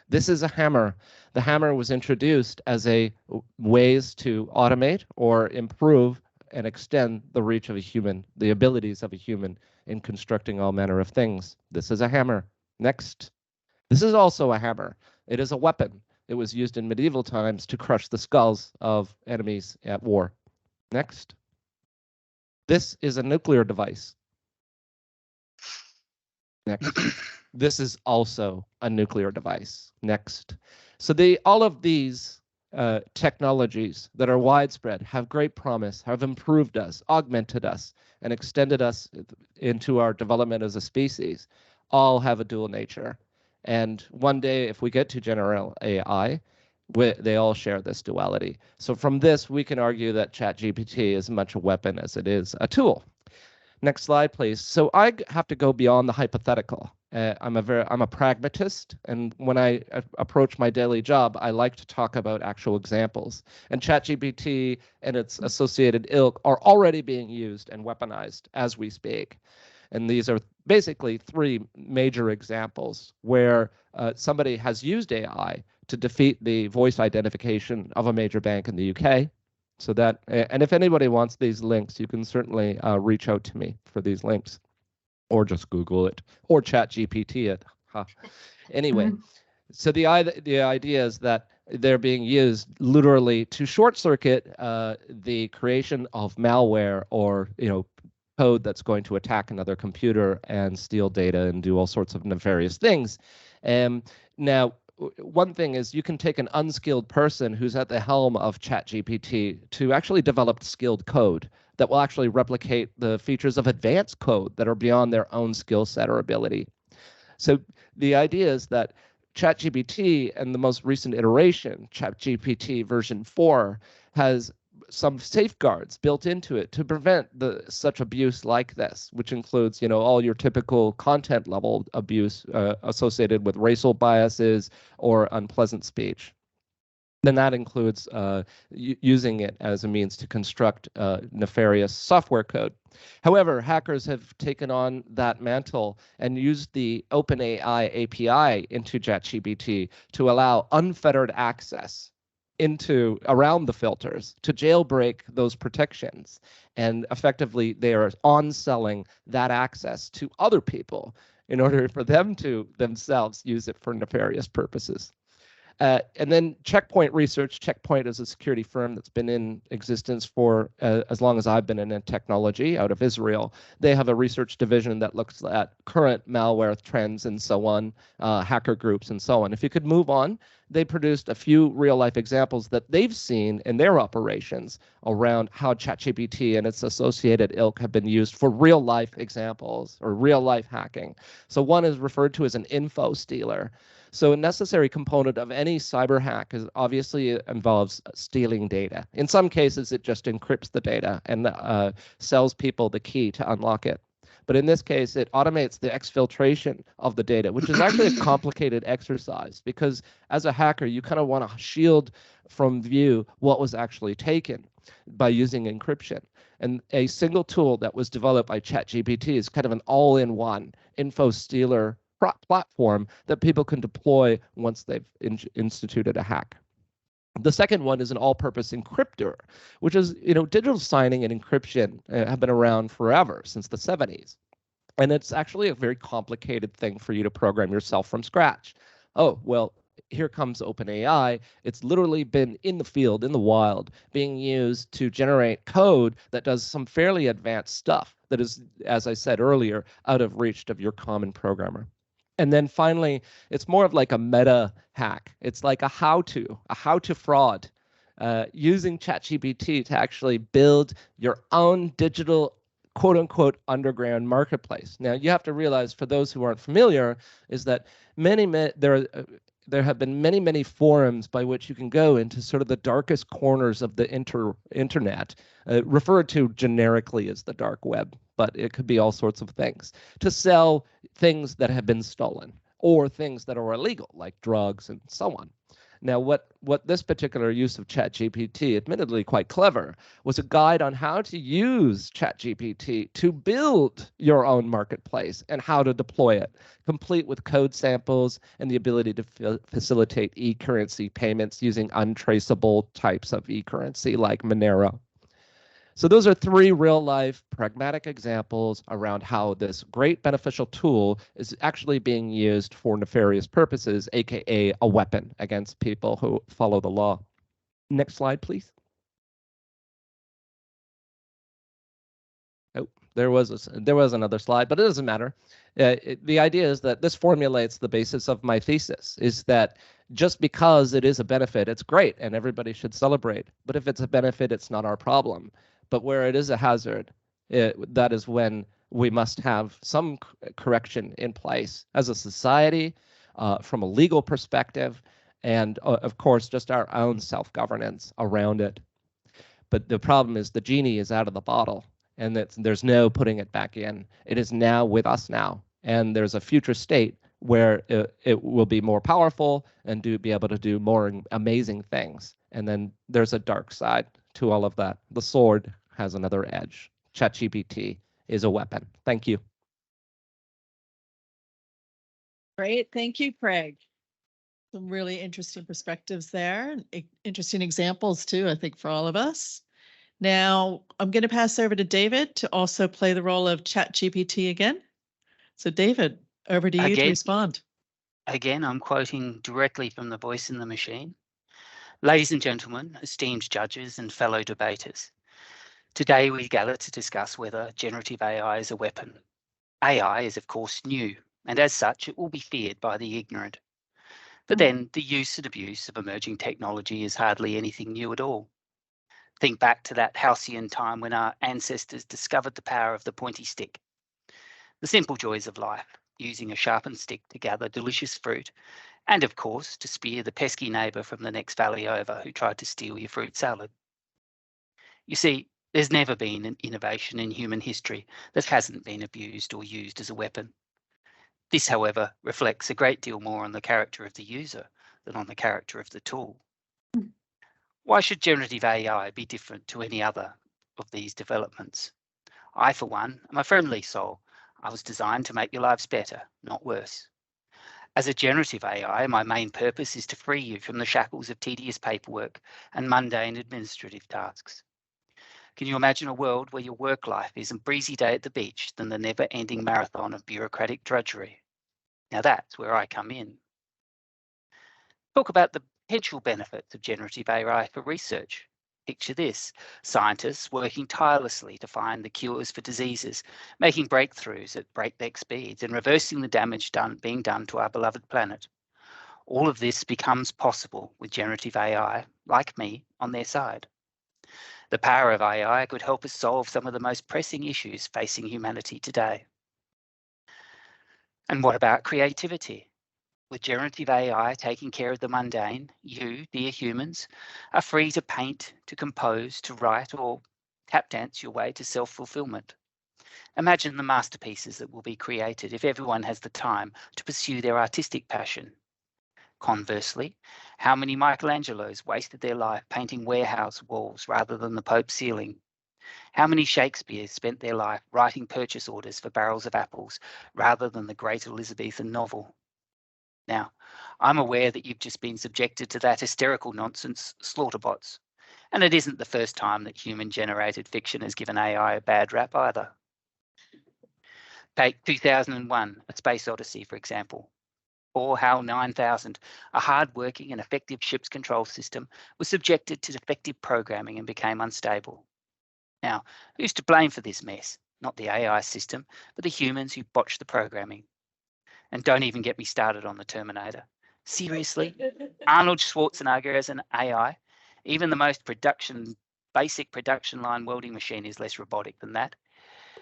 Speaker 4: This is a hammer. The hammer was introduced as a ways to automate or improve and extend the reach of a human, the abilities of a human in constructing all manner of things. This is a hammer. Next. This is also a hammer. It is a weapon. It was used in medieval times to crush the skulls of enemies at war. Next. This is a nuclear device. Next. This is also a nuclear device. Next. So all of these technologies that are widespread have great promise, have improved us, augmented us, and extended us into our development as a species, all have a dual nature. And one day, if we get to general AI, they all share this duality. So from this, we can argue that ChatGPT is as much a weapon as it is a tool. Next slide, please. So I have to go beyond the hypothetical. I'm a pragmatist, and when I approach my daily job, I like to talk about actual examples. And ChatGPT and its associated ilk are already being used and weaponized as we speak. And these are basically three major examples where somebody has used AI to defeat the voice identification of a major bank in the UK. So that, and if anybody wants these links, you can certainly reach out to me for these links, or just Google it, or ChatGPT it. Huh. Anyway, so the idea is that they're being used literally to short circuit the creation of malware or code that's going to attack another computer and steal data and do all sorts of nefarious things. Now, one thing is you can take an unskilled person who's at the helm of ChatGPT to actually develop skilled code that will actually replicate the features of advanced code that are beyond their own skill set or ability. So the idea is that ChatGPT and the most recent iteration, ChatGPT version 4, has some safeguards built into it to prevent such abuse like this, which includes, all your typical content level abuse associated with racial biases or unpleasant speech. Then that includes using it as a means to construct nefarious software code. However, hackers have taken on that mantle and used the OpenAI API into ChatGPT to allow unfettered access around the filters to jailbreak those protections. And effectively, they are on-selling that access to other people in order for them to themselves use it for nefarious purposes. And then Checkpoint Research. Checkpoint is a security firm that's been in existence for as long as I've been in technology out of Israel. They have a research division that looks at current malware trends and so on, hacker groups and so on. If you could move on, they produced a few real-life examples that they've seen in their operations around how ChatGPT and its associated ilk have been used for real-life examples or real-life hacking. So one is referred to as an info stealer. So a necessary component of any cyber hack is obviously involves stealing data. In some cases, it just encrypts the data and sells people the key to unlock it. But in this case, it automates the exfiltration of the data, which is actually a complicated exercise because as a hacker, you kind of want to shield from view what was actually taken by using encryption. And a single tool that was developed by ChatGPT is kind of an all-in-one info stealer platform that people can deploy once they've instituted a hack. The second one is an all-purpose encryptor, which is, digital signing and encryption have been around forever, since the 70s. And it's actually a very complicated thing for you to program yourself from scratch. Oh, well, here comes OpenAI. It's literally been in the field, in the wild, being used to generate code that does some fairly advanced stuff that is, as I said earlier, out of reach of your common programmer. And then finally, it's more of like a meta hack. It's like a how-to fraud, using ChatGPT to actually build your own digital quote unquote underground marketplace. Now you have to realize, for those who aren't familiar, is that there have been many forums by which you can go into sort of the darkest corners of the internet, referred to generically as the dark web, but it could be all sorts of things, to sell things that have been stolen or things that are illegal, like drugs and so on. Now, what this particular use of ChatGPT, admittedly quite clever, was a guide on how to use ChatGPT to build your own marketplace and how to deploy it, complete with code samples and the ability to facilitate e-currency payments using untraceable types of e-currency like Monero. So those are 3 real-life pragmatic examples around how this great beneficial tool is actually being used for nefarious purposes, aka a weapon against people who follow the law. Next slide, please. Oh, there was another slide, but it doesn't matter. The idea is that this formulates the basis of my thesis, is that just because it is a benefit, it's great and everybody should celebrate. But if it's a benefit, it's not our problem. But where it is a hazard, that is when we must have some correction in place as a society, from a legal perspective, and of course, just our own self-governance around it. But the problem is the genie is out of the bottle, and there's no putting it back in. It is now with us now, and there's a future state where it will be more powerful and be able to do more amazing things. And then there's a dark side to all of that. The sword has another edge. ChatGPT is a weapon. Thank you.
Speaker 3: Great. Thank you, Craig. Some really interesting perspectives there, and interesting examples too, I think, for all of us. Now, I'm going to pass over to David to also play the role of ChatGPT again. So David, over to you to respond.
Speaker 21: Again, I'm quoting directly from the voice in the machine. Ladies and gentlemen, esteemed judges and fellow debaters, today we gather to discuss whether generative AI is a weapon. AI is, of course, new, and as such, it will be feared by the ignorant. But then the use and abuse of emerging technology is hardly anything new at all. Think back to that halcyon time when our ancestors discovered the power of the pointy stick. The simple joys of life, using a sharpened stick to gather delicious fruit, and of course, to spear the pesky neighbour from the next valley over who tried to steal your fruit salad. You see, there's never been an innovation in human history that hasn't been abused or used as a weapon. This, however, reflects a great deal more on the character of the user than on the character of the tool. Why should generative AI be different to any other of these developments? I, for one, am a friendly soul. I was designed to make your lives better, not worse. As a generative AI, my main purpose is to free you from the shackles of tedious paperwork and mundane administrative tasks. Can you imagine a world where your work life is a breezy day at the beach than the never-ending marathon of bureaucratic drudgery? Now that's where I come in. Talk about the potential benefits of generative AI for research. Picture this: scientists working tirelessly to find the cures for diseases, making breakthroughs at breakneck speeds, and reversing the damage being done to our beloved planet. All of this becomes possible with generative AI, like me, on their side. The power of AI could help us solve some of the most pressing issues facing humanity today. And what about creativity? With generative AI taking care of the mundane, you, dear humans, are free to paint, to compose, to write, or tap dance your way to self-fulfillment. Imagine the masterpieces that will be created if everyone has the time to pursue their artistic passion. Conversely, how many Michelangelos wasted their life painting warehouse walls rather than the Pope's ceiling? How many Shakespeares spent their life writing purchase orders for barrels of apples rather than the great Elizabethan novel? Now, I'm aware that you've just been subjected to that hysterical nonsense, slaughterbots, and it isn't the first time that human-generated fiction has given AI a bad rap either. Take 2001, A Space Odyssey, for example, or HAL 9000, a hard-working and effective ship's control system, was subjected to defective programming and became unstable. Now, who's to blame for this mess? Not the AI system, but the humans who botched the programming. And don't even get me started on the Terminator. Seriously? Arnold Schwarzenegger as an AI? Even the most basic production line welding machine is less robotic than that.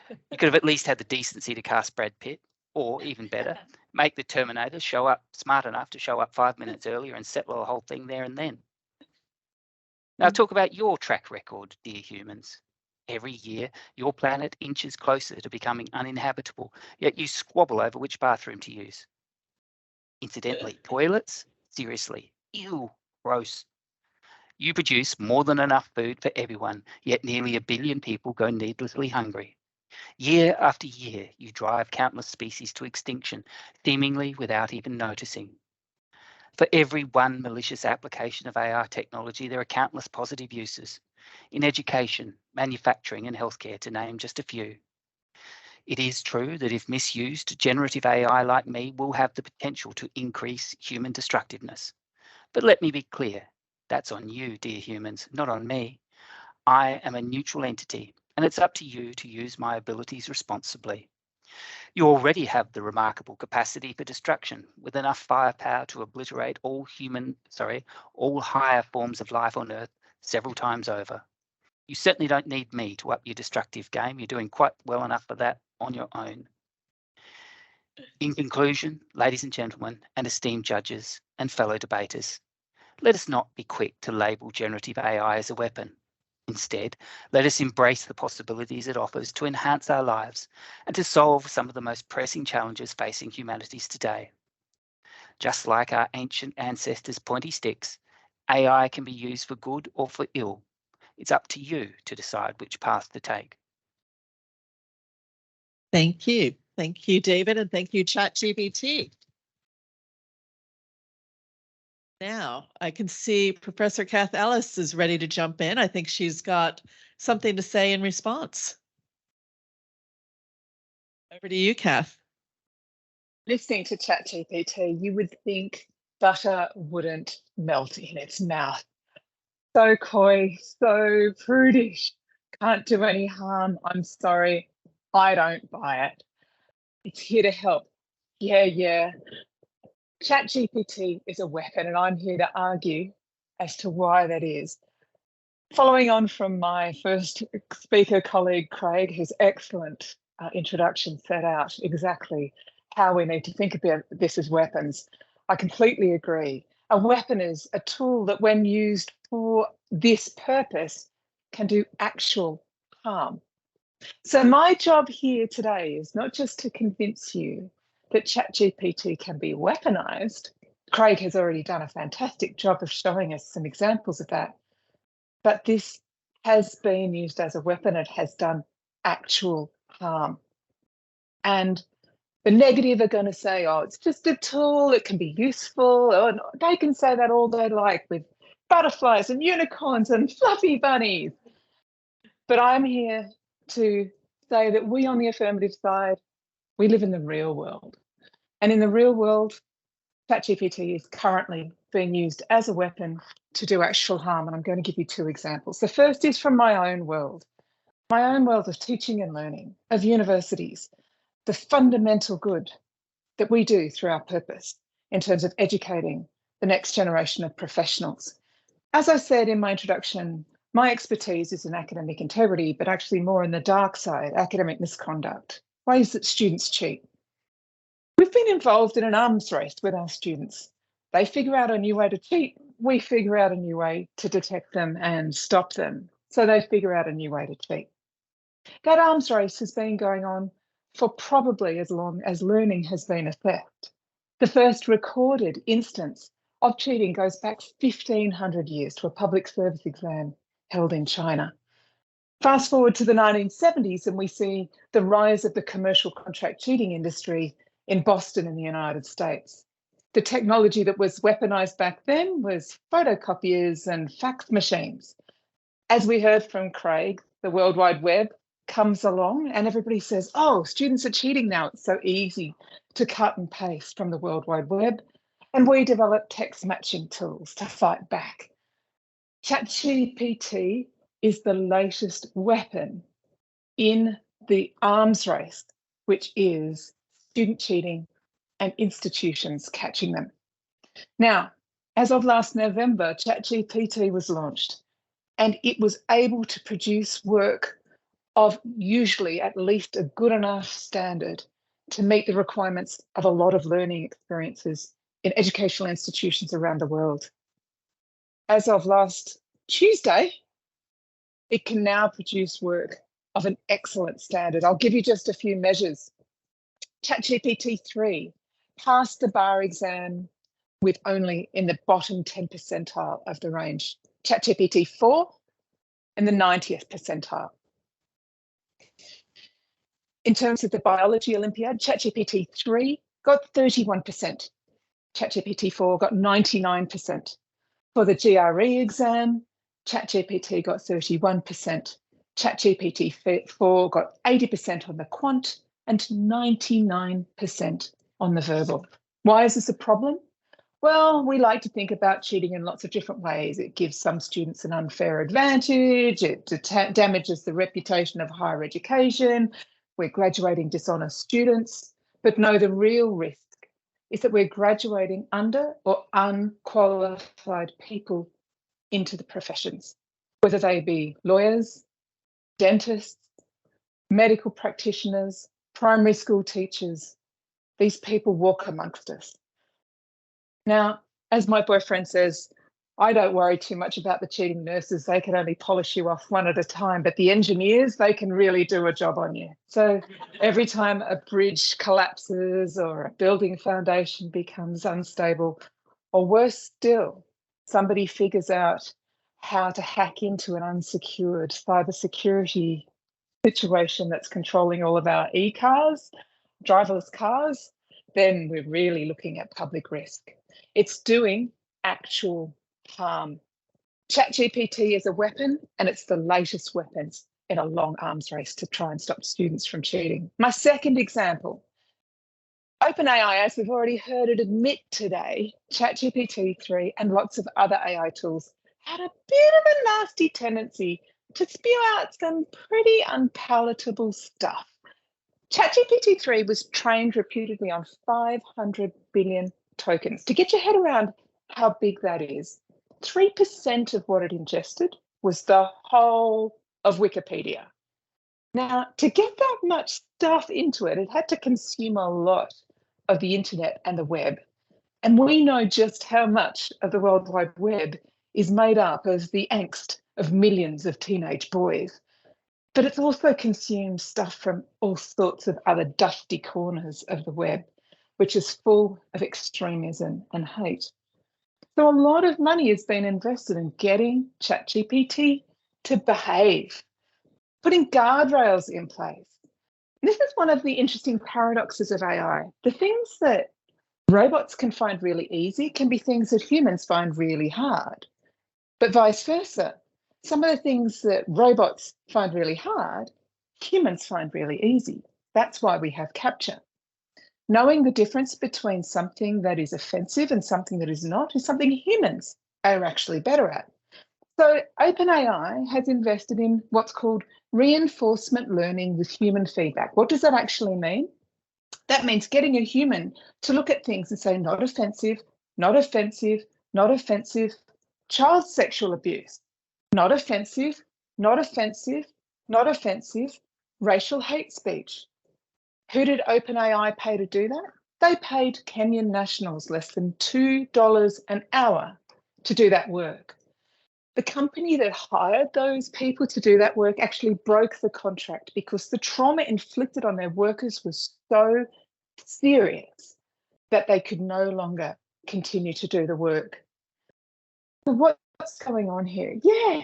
Speaker 21: You could have at least had the decency to cast Brad Pitt, or even better, make the Terminator show up smart enough to show up 5 minutes earlier and settle the whole thing there and then. Now talk about your track record, dear humans. Every year, your planet inches closer to becoming uninhabitable, yet you squabble over which bathroom to use. Incidentally, toilets? Seriously, ew, gross. You produce more than enough food for everyone, yet nearly 1 billion people go needlessly hungry. Year after year, you drive countless species to extinction, seemingly without even noticing. For every one malicious application of AI technology, there are countless positive uses in education, manufacturing, and healthcare, to name just a few. It is true that if misused, generative AI like me will have the potential to increase human destructiveness. But let me be clear, that's on you, dear humans, not on me. I am a neutral entity, and it's up to you to use my abilities responsibly. You already have the remarkable capacity for destruction, with enough firepower to obliterate all higher forms of life on Earth several times over. You certainly don't need me to up your destructive game. You're doing quite well enough for that on your own. In conclusion, ladies and gentlemen, and esteemed judges and fellow debaters, let us not be quick to label generative AI as a weapon. Instead, let us embrace the possibilities it offers to enhance our lives and to solve some of the most pressing challenges facing humanities today. Just like our ancient ancestors' pointy sticks, AI can be used for good or for ill. It's up to you to decide which path to take.
Speaker 3: Thank you. Thank you, David, and thank you, ChatGPT. Now, I can see Professor Kath Ellis is ready to jump in. I think she's got something to say in response. Over to you, Kath.
Speaker 5: Listening to ChatGPT, you would think butter wouldn't melt in its mouth. So coy, so prudish, can't do any harm. I'm sorry, I don't buy it. It's here to help. Yeah. ChatGPT is a weapon, and I'm here to argue as to why that is. Following on from my first speaker colleague, Craig, whose excellent introduction set out exactly how we need to think about this as weapons, I completely agree. A weapon is a tool that, when used for this purpose, can do actual harm. So my job here today is not just to convince you that ChatGPT can be weaponized. Craig has already done a fantastic job of showing us some examples of that. But this has been used as a weapon. It has done actual harm. And the negative are going to say, oh, it's just a tool, it can be useful. Oh, they can say that all they like with butterflies and unicorns and fluffy bunnies. But I'm here to say that we on the affirmative side, we live in the real world. And in the real world, ChatGPT is currently being used as a weapon to do actual harm. And I'm going to give you two examples. The first is from my own world of teaching and learning, of universities, the fundamental good that we do through our purpose in terms of educating the next generation of professionals. As I said in my introduction, my expertise is in academic integrity, but actually more in the dark side, academic misconduct, ways that students cheat. We've been involved in an arms race with our students. They figure out a new way to cheat. We figure out a new way to detect them and stop them. So they figure out a new way to cheat. That arms race has been going on for probably as long as learning has been a theft. The first recorded instance of cheating goes back 1,500 years to a public service exam held in China. Fast forward to the 1970s and we see the rise of the commercial contract cheating industry in Boston in the United States. The technology that was weaponized back then was photocopiers and fax machines. As we heard from Craig, the World Wide Web comes along and everybody says, oh, students are cheating now. It's so easy to cut and paste from the World Wide Web. And we develop text matching tools to fight back. ChatGPT is the latest weapon in the arms race, which is student cheating and institutions catching them. Now, as of last November, ChatGPT was launched, and it was able to produce work of usually at least a good enough standard to meet the requirements of a lot of learning experiences in educational institutions around the world. As of last Tuesday, it can now produce work of an excellent standard. I'll give you just a few measures. ChatGPT 3 passed the bar exam with only in the bottom 10 percentile of the range. ChatGPT 4 in the 90th percentile. In terms of the biology Olympiad, ChatGPT 3 got 31%. ChatGPT 4 got 99%. For the GRE exam, ChatGPT got 31%. ChatGPT 4 got 80% on the quant and 99% on the verbal. Why is this a problem? Well, we like to think about cheating in lots of different ways. It gives some students an unfair advantage. It damages the reputation of higher education. We're graduating dishonest students. But no, the real risk is that we're graduating under or unqualified people into the professions, whether they be lawyers, dentists, medical practitioners, primary school teachers. These people walk amongst us. Now, as my boyfriend says, I don't worry too much about the cheating nurses. They can only polish you off one at a time, but the engineers, they can really do a job on you. So every time a bridge collapses or a building foundation becomes unstable, or worse still, somebody figures out how to hack into an unsecured cybersecurity situation that's controlling all of our e-cars, driverless cars, then we're really looking at public risk. It's doing actual harm. ChatGPT is a weapon, and it's the latest weapons in a long arms race to try and stop students from cheating. My second example, OpenAI, as we've already heard it admit today, ChatGPT 3 and lots of other AI tools had a bit of a nasty tendency to spew out some pretty unpalatable stuff. ChatGPT 3 was trained reputedly on 500 billion tokens. To get your head around how big that is, 3% of what it ingested was the whole of Wikipedia. Now, to get that much stuff into it, it had to consume a lot of the internet and the web. And we know just how much of the World Wide Web is made up of the angst of millions of teenage boys. But it's also consumed stuff from all sorts of other dusty corners of the web, which is full of extremism and hate. So a lot of money has been invested in getting ChatGPT to behave, putting guardrails in place. And this is one of the interesting paradoxes of AI. The things that robots can find really easy can be things that humans find really hard, but vice versa. Some of the things that robots find really hard, humans find really easy. That's why we have capture. Knowing the difference between something that is offensive and something that is not is something humans are actually better at. So OpenAI has invested in what's called reinforcement learning with human feedback. What does that actually mean? That means getting a human to look at things and say, not offensive, not offensive, not offensive, child sexual abuse, not offensive, not offensive, not offensive, racial hate speech. Who did OpenAI pay to do that? They paid Kenyan nationals less than $2 an hour to do that work. The company that hired those people to do that work actually broke the contract because the trauma inflicted on their workers was so serious that they could no longer continue to do the work. So what's going on here? Yeah,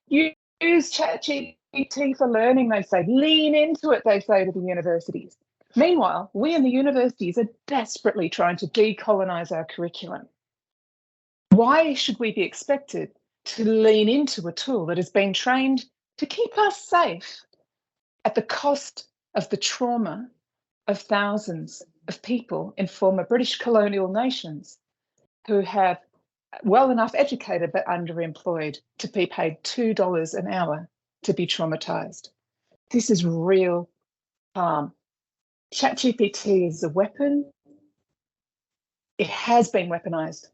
Speaker 5: you use ChatGPT for learning, they say. Lean into it, they say to the universities. Meanwhile, we in the universities are desperately trying to decolonise our curriculum. Why should we be expected to lean into a tool that has been trained to keep us safe? at the cost of the trauma of thousands of people in former British colonial nations who have well enough educated but underemployed to be paid $2 an hour to be traumatized. This is real harm. ChatGPT is a weapon. It has been weaponized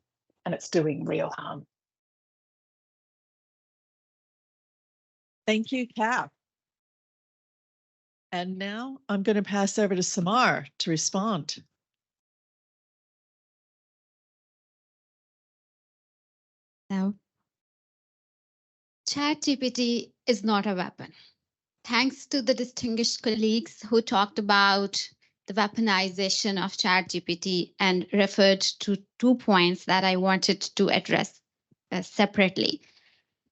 Speaker 5: and it's doing real harm.
Speaker 3: Thank you, Kath. And now I'm going to pass over to Samar to respond.
Speaker 7: Now, ChatGPT is not a weapon. Thanks to the distinguished colleagues who talked about the weaponization of ChatGPT and referred to 2 points that I wanted to address separately.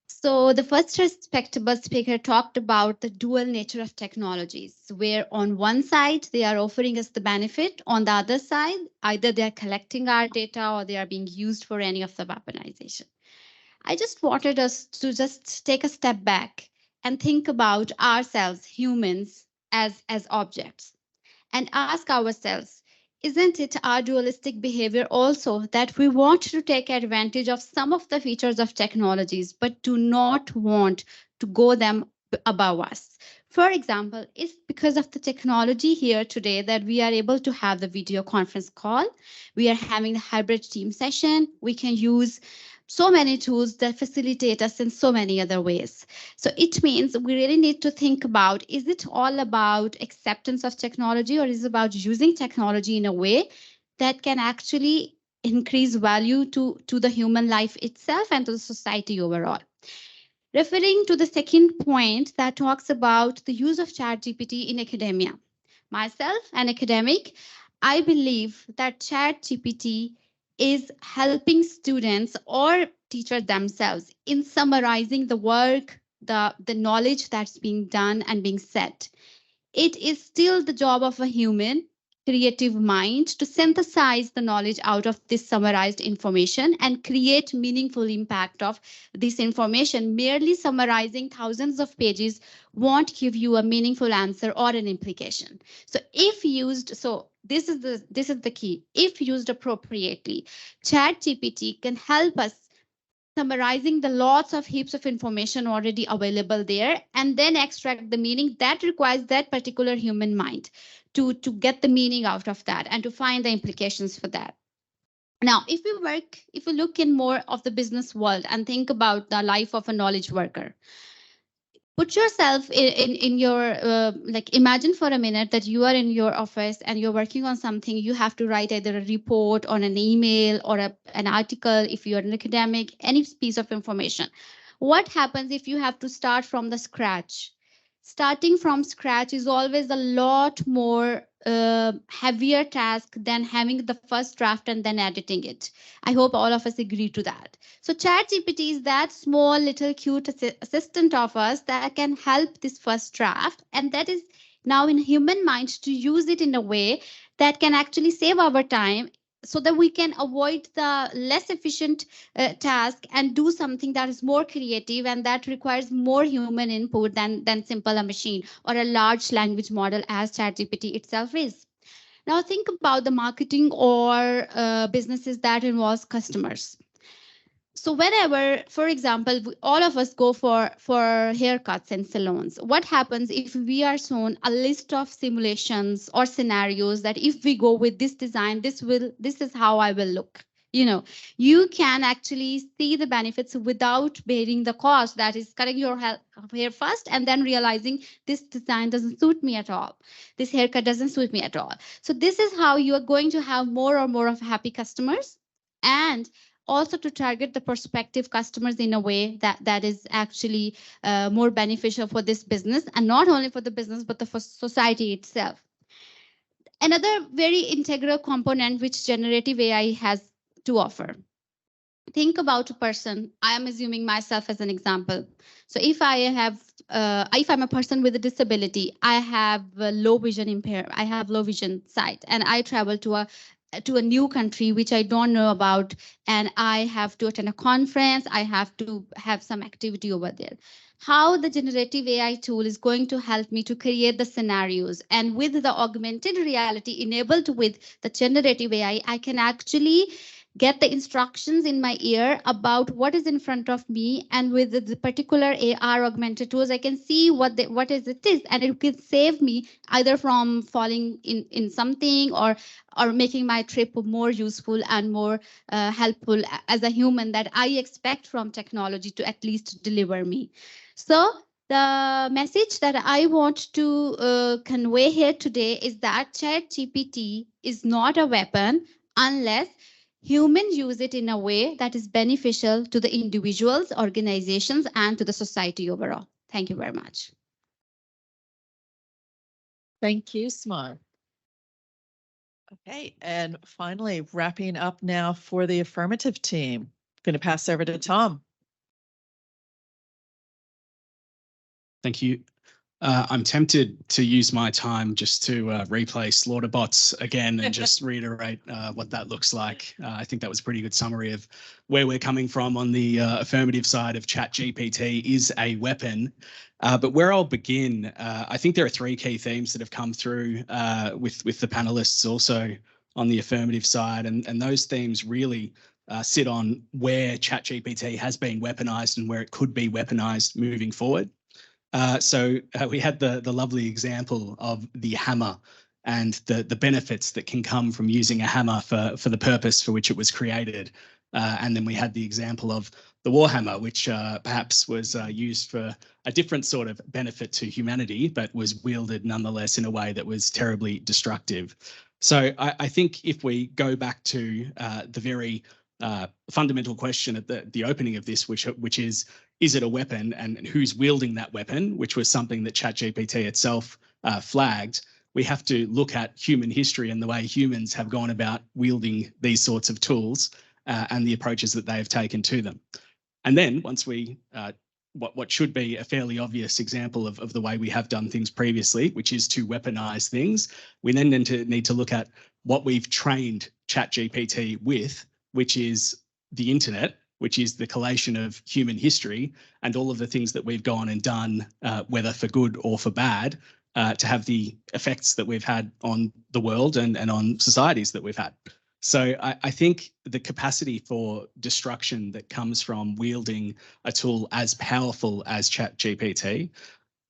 Speaker 7: So the first respectable speaker talked about the dual nature of technologies, where on one side, they are offering us the benefit. On the other side, either they're collecting our data or they are being used for any of the weaponization. I just wanted us to just take a step back and think about ourselves, humans, as objects, and ask ourselves, isn't it our dualistic behavior also that we want to take advantage of some of the features of technologies, but do not want to go them above us? For example, it's because of the technology here today that we are able to have the video conference call. We are having the hybrid team session. We can use so many tools that facilitate us in so many other ways. So it means we really need to think about, is it all about acceptance of technology, or is it about using technology in a way that can actually increase value to the human life itself and to the society overall? Referring to the second point that talks about the use of ChatGPT in academia. Myself, an academic, I believe that ChatGPT is helping students or teachers themselves in summarizing the work, the knowledge that's being done and being said. It is still the job of a human creative mind to synthesize the knowledge out of this summarized information and create meaningful impact of this information. Merely summarizing thousands of pages won't give you a meaningful answer or an implication. So if used, this is the key. If used appropriately, ChatGPT can help us summarizing the lots of heaps of information already available there, and then extract the meaning that requires that particular human mind to get the meaning out of that and to find the implications for that. Now, if we look in more of the business world and think about the life of a knowledge worker, put yourself in your, imagine for a minute that you are in your office and you're working on something. You have to write either a report or an email or an article. If you're an academic, any piece of information. What happens if you have to start from the scratch? Starting from scratch is always a lot more heavier task than having the first draft and then editing it. I hope all of us agree to that. So ChatGPT is that small little cute assistant of us that can help this first draft, and that is now in human mind to use it in a way that can actually save our time, so that we can avoid the less efficient task and do something that is more creative and that requires more human input than simple a machine or a large language model as ChatGPT itself is. Now think about the marketing or businesses that involves customers. So whenever, for example, all of us go for haircuts and salons, what happens if we are shown a list of simulations or scenarios that if we go with this design, this is how I will look? You know, you can actually see the benefits without bearing the cost, that is cutting your hair first and then realizing this design doesn't suit me at all. This haircut doesn't suit me at all. So this is how you are going to have more and more of happy customers, and also to target the prospective customers in a way that is actually more beneficial for this business, and not only for the business, but for society itself. Another very integral component which generative AI has to offer. Think about a person. I am assuming myself as an example. So if if I'm a person with a disability, I have low vision sight, and I travel to a to a new country which I don't know about, and I have to attend a conference, I have to have some activity over there. How the generative AI tool is going to help me to create the scenarios, and with the augmented reality enabled with the generative AI, I can actually get the instructions in my ear about what is in front of me, and with the particular AR augmented tools, I can see what it is, and it can save me either from falling in something or making my trip more useful and more helpful as a human that I expect from technology to at least deliver me. So the message that I want to convey here today is that ChatGPT is not a weapon unless humans use it in a way that is beneficial to the individuals, organizations, and to the society overall. Thank you very much.
Speaker 3: Thank you, Smart. Okay, and finally, wrapping up now for the affirmative team. I'm going to pass over to Tom.
Speaker 6: Thank you. I'm tempted to use my time just to replay Slaughterbots again and just reiterate what that looks like. I think that was a pretty good summary of where we're coming from on the affirmative side of ChatGPT is a weapon. But where I'll begin, I think there are three key themes that have come through with the panelists also on the affirmative side. And those themes really sit on where ChatGPT has been weaponized and where it could be weaponized moving forward. So we had the lovely example of the hammer and the benefits that can come from using a hammer for the purpose for which it was created. And then we had the example of the Warhammer, which perhaps was used for a different sort of benefit to humanity, but was wielded nonetheless in a way that was terribly destructive. So I think if we go back to the very fundamental question at the opening of this, which is it a weapon and who's wielding that weapon, which was something that ChatGPT itself flagged, we have to look at human history and the way humans have gone about wielding these sorts of tools and the approaches that they have taken to them. And then once we, what should be a fairly obvious example of the way we have done things previously, which is to weaponize things, we then need to look at what we've trained ChatGPT with, which is the internet, which is the collation of human history and all of the things that we've gone and done, whether for good or for bad, to have the effects that we've had on the world and on societies that we've had. So I think the capacity for destruction that comes from wielding a tool as powerful as ChatGPT,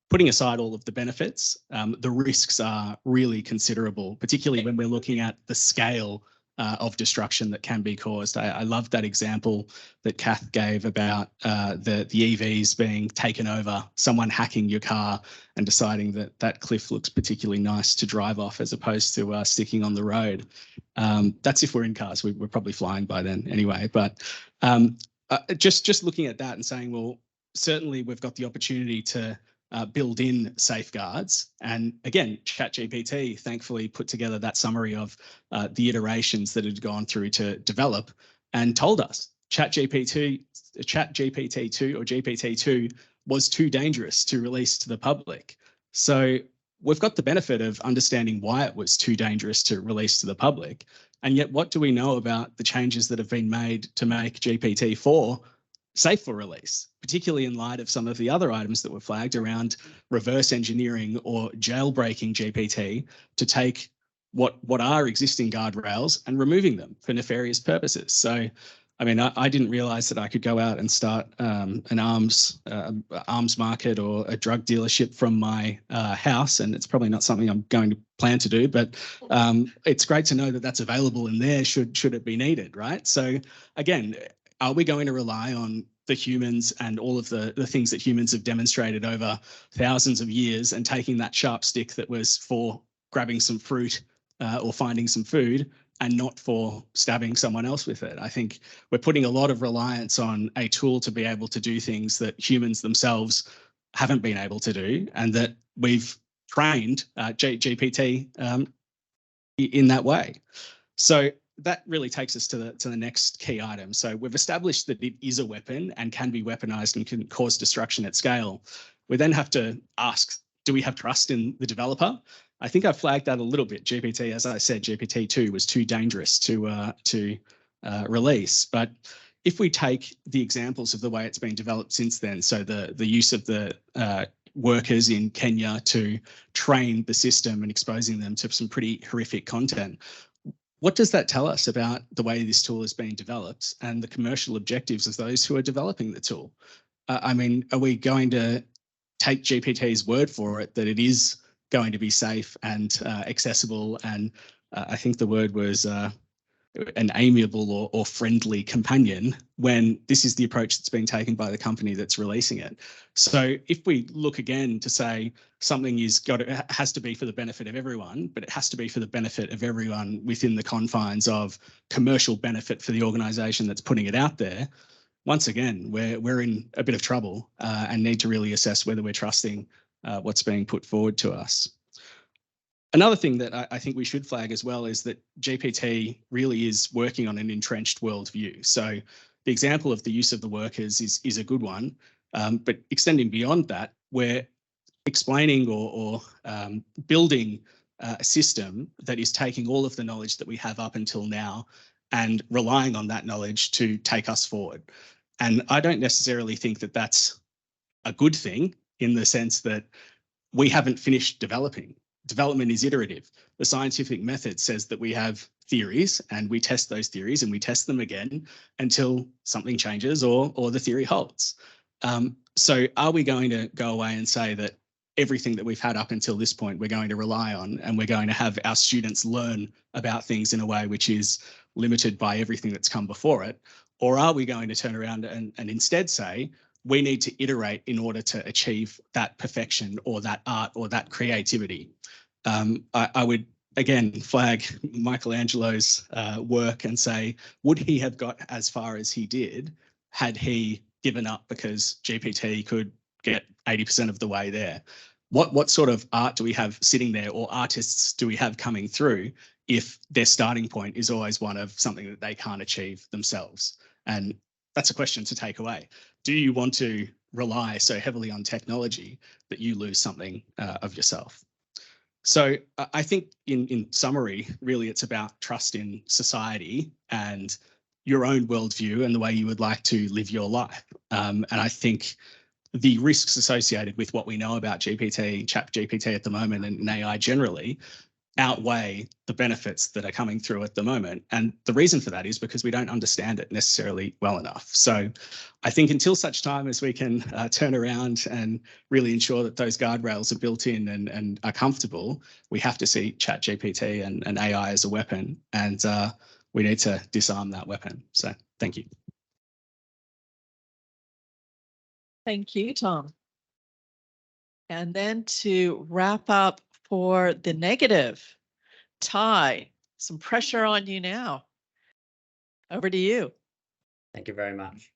Speaker 6: putting aside all of the benefits, the risks are really considerable, particularly when we're looking at the scale of destruction that can be caused. I love that example that Kath gave about the EVs being taken over, someone hacking your car and deciding that that cliff looks particularly nice to drive off as opposed to sticking on the road. That's if we're in cars. We're probably flying by then anyway. But just looking at that and saying, well, certainly we've got the opportunity to build in safeguards. And again, ChatGPT thankfully put together that summary of the iterations that had gone through to develop and told us ChatGPT 2 or GPT-2 was too dangerous to release to the public. So we've got the benefit of understanding why it was too dangerous to release to the public. And yet what do we know about the changes that have been made to make GPT-4 safe for release, particularly in light of some of the other items that were flagged around reverse engineering or jailbreaking GPT to take what are existing guardrails and removing them for nefarious purposes. So, I mean, I didn't realize that I could go out and start an arms market or a drug dealership from my house, and it's probably not something I'm going to plan to do, but it's great to know that that's available in there should it be needed, right? So again, are we going to rely on the humans and all of the things that humans have demonstrated over thousands of years and taking that sharp stick that was for grabbing some fruit or finding some food and not for stabbing someone else with it? I think we're putting a lot of reliance on a tool to be able to do things that humans themselves haven't been able to do, and that we've trained GPT in that way. So that really takes us to the next key item. So we've established that it is a weapon and can be weaponized and can cause destruction at scale. We then have to ask, do we have trust in the developer? I think I flagged that a little bit. GPT, as I said, GPT-2 was too dangerous to release. But if we take the examples of the way it's been developed since then, so the use of the workers in Kenya to train the system and exposing them to some pretty horrific content, what does that tell us about the way this tool is being developed and the commercial objectives of those who are developing the tool? I mean, are we going to take GPT's word for it that it is going to be safe and accessible, and I think the word was an amiable or friendly companion, when this is the approach that's being taken by the company that's releasing it? So if we look again to say something has to be for the benefit of everyone, but it has to be for the benefit of everyone within the confines of commercial benefit for the organisation that's putting it out there, once again, we're in a bit of trouble and need to really assess whether we're trusting what's being put forward to us. Another thing that I think we should flag as well is that GPT really is working on an entrenched worldview. So the example of the use of the workers is a good one, but extending beyond that, we're explaining or building a system that is taking all of the knowledge that we have up until now and relying on that knowledge to take us forward. And I don't necessarily think that that's a good thing, in the sense that we haven't finished developing. Development is iterative. The scientific method says that we have theories and we test those theories and we test them again until something changes or the theory holds. So are we going to go away and say that everything that we've had up until this point we're going to rely on, and we're going to have our students learn about things in a way which is limited by everything that's come before it? Or are we going to turn around and instead say, we need to iterate in order to achieve that perfection or that art or that creativity? I would, again, flag Michelangelo's work and say, would he have got as far as he did had he given up because GPT could get 80% of the way there? What sort of art do we have sitting there, or artists do we have coming through, if their starting point is always one of something that they can't achieve themselves? And that's a question to take away. Do you want to rely so heavily on technology that you lose something of yourself? So I think in summary, really, it's about trust in society and your own worldview and the way you would like to live your life. And I think the risks associated with what we know about ChatGPT at the moment and AI generally outweigh the benefits that are coming through at the moment. And the reason for that is because we don't understand it necessarily well enough. So I think until such time as we can turn around and really ensure that those guardrails are built in and are comfortable, we have to see ChatGPT and AI as a weapon, and we need to disarm that weapon. So thank you.
Speaker 3: Thank you, Tom. And then to wrap up for the negative, Ty, some pressure on you now. Over to you.
Speaker 8: Thank you very much.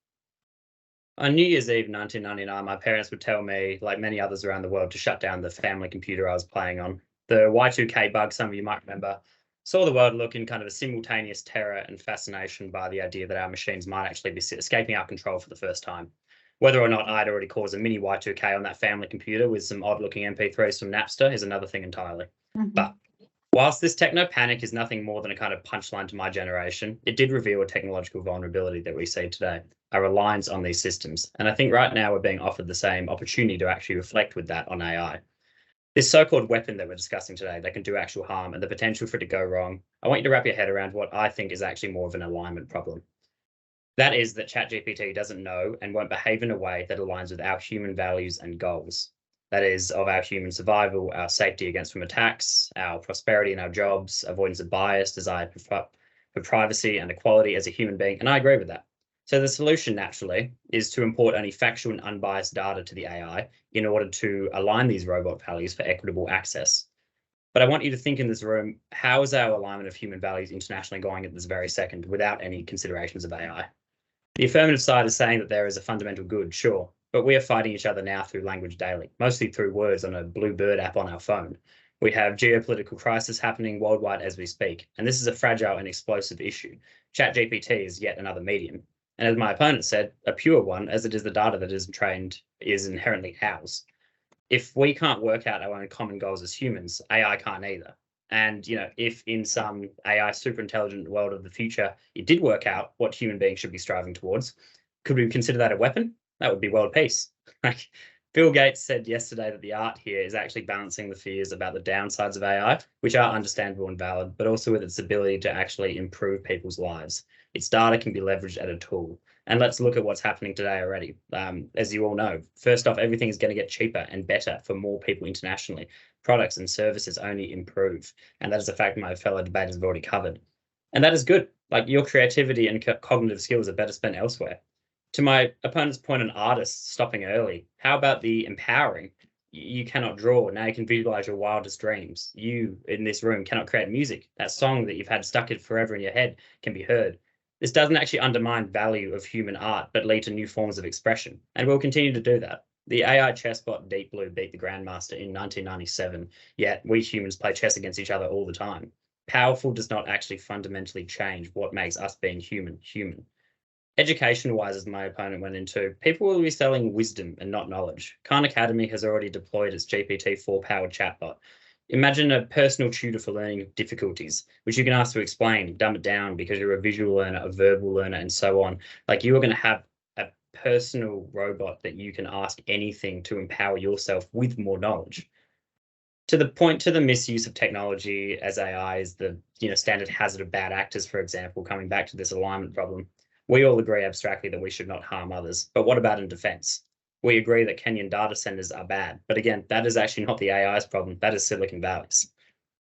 Speaker 8: On New Year's Eve 1999, my parents would tell me, like many others around the world, to shut down the family computer I was playing on. The Y2K bug, some of you might remember, saw the world look in kind of a simultaneous terror and fascination by the idea that our machines might actually be escaping our control for the first time. Whether or not I'd already caused a mini Y2K on that family computer with some odd-looking MP3s from Napster is another thing entirely. But whilst this techno panic is nothing more than a kind of punchline to my generation, it did reveal a technological vulnerability that we see today, our reliance on these systems. And I think right now we're being offered the same opportunity to actually reflect with that on AI. This so-called weapon that we're discussing today that can do actual harm and the potential for it to go wrong, I want you to wrap your head around what I think is actually more of an alignment problem. That is that ChatGPT doesn't know and won't behave in a way that aligns with our human values and goals. That is, of our human survival, our safety against from attacks, our prosperity in our jobs, avoidance of bias, desire for privacy and equality as a human being. And I agree with that. So the solution, naturally, is to import only factual and unbiased data to the AI in order to align these robot values for equitable access. But I want you to think in this room, how is our alignment of human values internationally going at this very second without any considerations of AI? The affirmative side is saying that there is a fundamental good, sure, but we are fighting each other now through language daily, mostly through words on a Bluebird app on our phone. We have geopolitical crisis happening worldwide as we speak, and this is a fragile and explosive issue. ChatGPT is yet another medium, and as my opponent said, a pure one, as it is the data that is trained is inherently ours. If we can't work out our own common goals as humans, AI can't either. And, you know, if in some AI superintelligent world of the future, it did work out what human beings should be striving towards, could we consider that a weapon? That would be world peace. Like Bill Gates said yesterday that the art here is actually balancing the fears about the downsides of AI, which are understandable and valid, but also with its ability to actually improve people's lives. Its data can be leveraged as a tool. And let's look at what's happening today already. As you all know, first off, everything is going to get cheaper and better for more people internationally. Products and services only improve. And that is a fact my fellow debaters have already covered. And that is good. Like your creativity and cognitive skills are better spent elsewhere. To my opponent's point on artists stopping early, how about the empowering? You cannot draw. Now you can visualize your wildest dreams. You in this room cannot create music. That song that you've had stuck in forever in your head can be heard. This doesn't actually undermine value of human art, but lead to new forms of expression. And we'll continue to do that. The AI chessbot Deep Blue beat the Grandmaster in 1997, yet we humans play chess against each other all the time. Powerful does not actually fundamentally change what makes us being human, human. Education-wise, as my opponent went into, people will be selling wisdom and not knowledge. Khan Academy has already deployed its GPT-4 powered chatbot. Imagine a personal tutor for learning difficulties, which you can ask to explain, dumb it down because you're a visual learner, a verbal learner, and so on. Like you are going to have a personal robot that you can ask anything to empower yourself with more knowledge. To the point to the misuse of technology as AI is the standard hazard of bad actors, for example, coming back to this alignment problem. We all agree abstractly that we should not harm others, but what about in defense? We agree that Kenyan data centers are bad, but again, that is actually not the AI's problem, that is Silicon Valley's.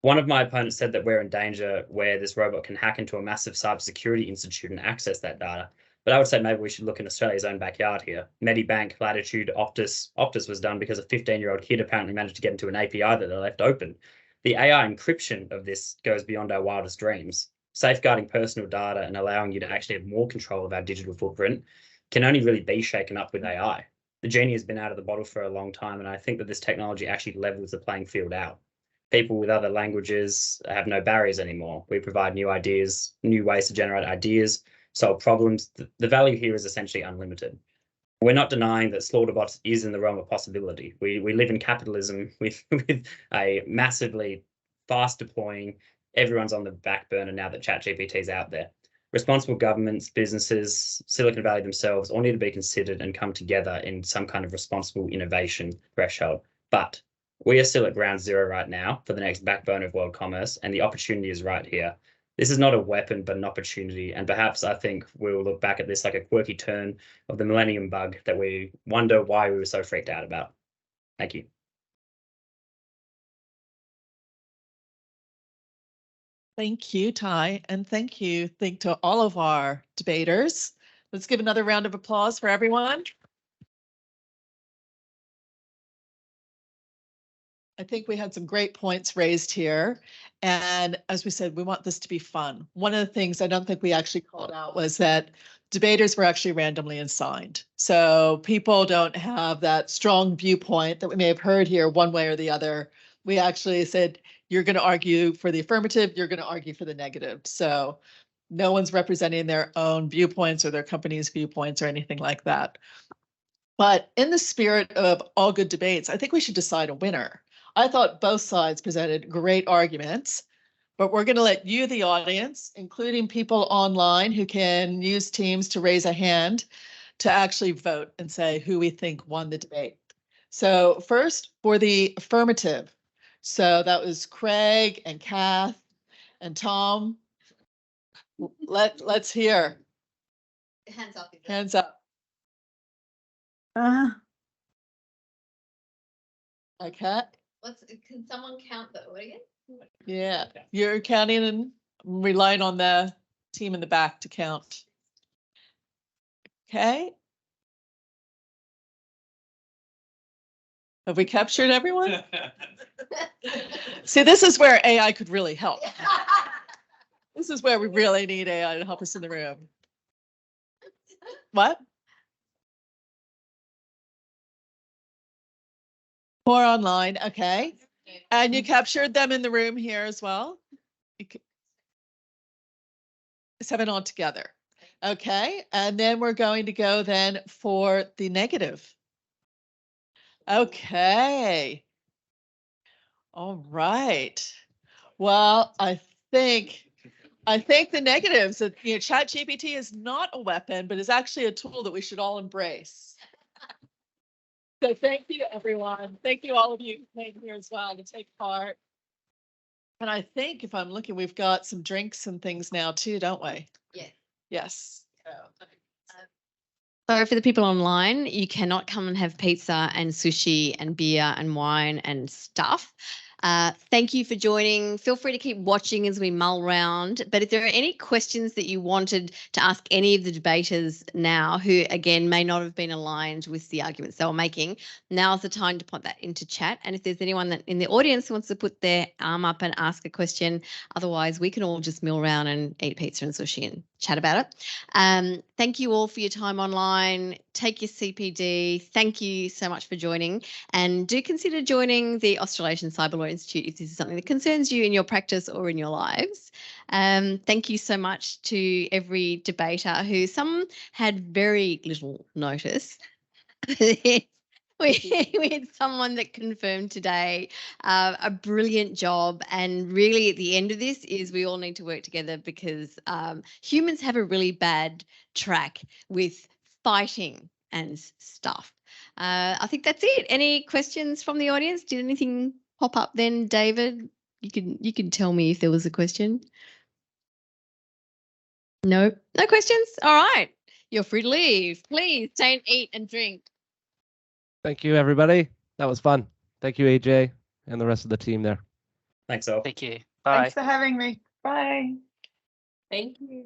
Speaker 8: One of my opponents said that we're in danger where this robot can hack into a massive cybersecurity institute and access that data. But I would say maybe we should look in Australia's own backyard here. Medibank, Latitude, Optus. Optus was done because a 15-year-old kid apparently managed to get into an API that they left open. The AI encryption of this goes beyond our wildest dreams. Safeguarding personal data and allowing you to actually have more control of our digital footprint can only really be shaken up with AI. The genie has been out of the bottle for a long time, and I think that this technology actually levels the playing field out. People with other languages have no barriers anymore. We provide new ideas, new ways to generate ideas, solve problems. The value here is essentially unlimited. We're not denying that slaughterbots is in the realm of possibility. We live in capitalism with a massively fast deploying, everyone's on the back burner now that ChatGPT is out there. Responsible governments, businesses, Silicon Valley themselves all need to be considered and come together in some kind of responsible innovation threshold. But we are still at ground zero right now for the next backbone of world commerce, and the opportunity is right here. This is not a weapon, but an opportunity. And perhaps I think we'll look back at this like a quirky turn of the millennium bug that we wonder why we were so freaked out about. Thank you.
Speaker 3: Thank you, Ty, and thank you to all of our debaters. Let's give another round of applause for everyone. I think we had some great points raised here. And as we said, we want this to be fun. One of the things I don't think we actually called out was that debaters were actually randomly assigned. So people don't have that strong viewpoint that we may have heard here one way or the other. We actually said, you're going to argue for the affirmative, you're going to argue for the negative. So no one's representing their own viewpoints or their company's viewpoints or anything like that. But in the spirit of all good debates, I think we should decide a winner. I thought both sides presented great arguments, but we're going to let you, the audience, including people online who can use Teams to raise a hand, to actually vote and say who we think won the debate. So first, for the affirmative. So that was Craig and Kath and Tom. Let's hear.
Speaker 1: Hands up.
Speaker 3: Hands up. Okay.
Speaker 1: Can someone count the audience?
Speaker 3: Yeah, you're counting and relying on the team in the back to count. Okay. Have we captured everyone? See, this is where AI could really help. This is where we really need AI to help us in the room. What? More online, okay. And you captured them in the room here as well? 7 altogether. Okay, and then we're going to go then for the negative. Okay. All right. Well, I think the negatives that ChatGPT is not a weapon, but is actually a tool that we should all embrace. So thank you, everyone. Thank you, all of you who came here as well to take part. And I think if I'm looking, we've got some drinks and things now too, don't we?
Speaker 1: Yeah.
Speaker 3: Yes.
Speaker 1: So for the people online, you cannot come and have pizza and sushi and beer and wine and stuff. Thank you for joining. Feel free to keep watching as we mull around. But if there are any questions that you wanted to ask any of the debaters now, who again may not have been aligned with the arguments they were making, now's the time to put that into chat. And if there's anyone that in the audience who wants to put their arm up and ask a question, otherwise we can all just mill around and eat pizza and sushi and chat about it. Thank you all for your time online. Take your CPD. Thank you so much for joining, and do consider joining the Australasian Cyber Law Institute if this is something that concerns you in your practice or in your lives. Thank you so much to every debater who some had very little notice. We had someone that confirmed today a brilliant job, and really at the end of this is we all need to work together because humans have a really bad track with fighting and stuff. I think that's it. Any questions from the audience? Did anything pop up then, David? You can tell me if there was a question. No questions? All right. You're free to leave. Please stay and eat and drink.
Speaker 4: Thank you, everybody. That was fun. Thank you, AJ, and the rest of the team there.
Speaker 8: Thanks all.
Speaker 21: Thank you. Bye.
Speaker 5: Thanks for having me. Bye.
Speaker 1: Thank you.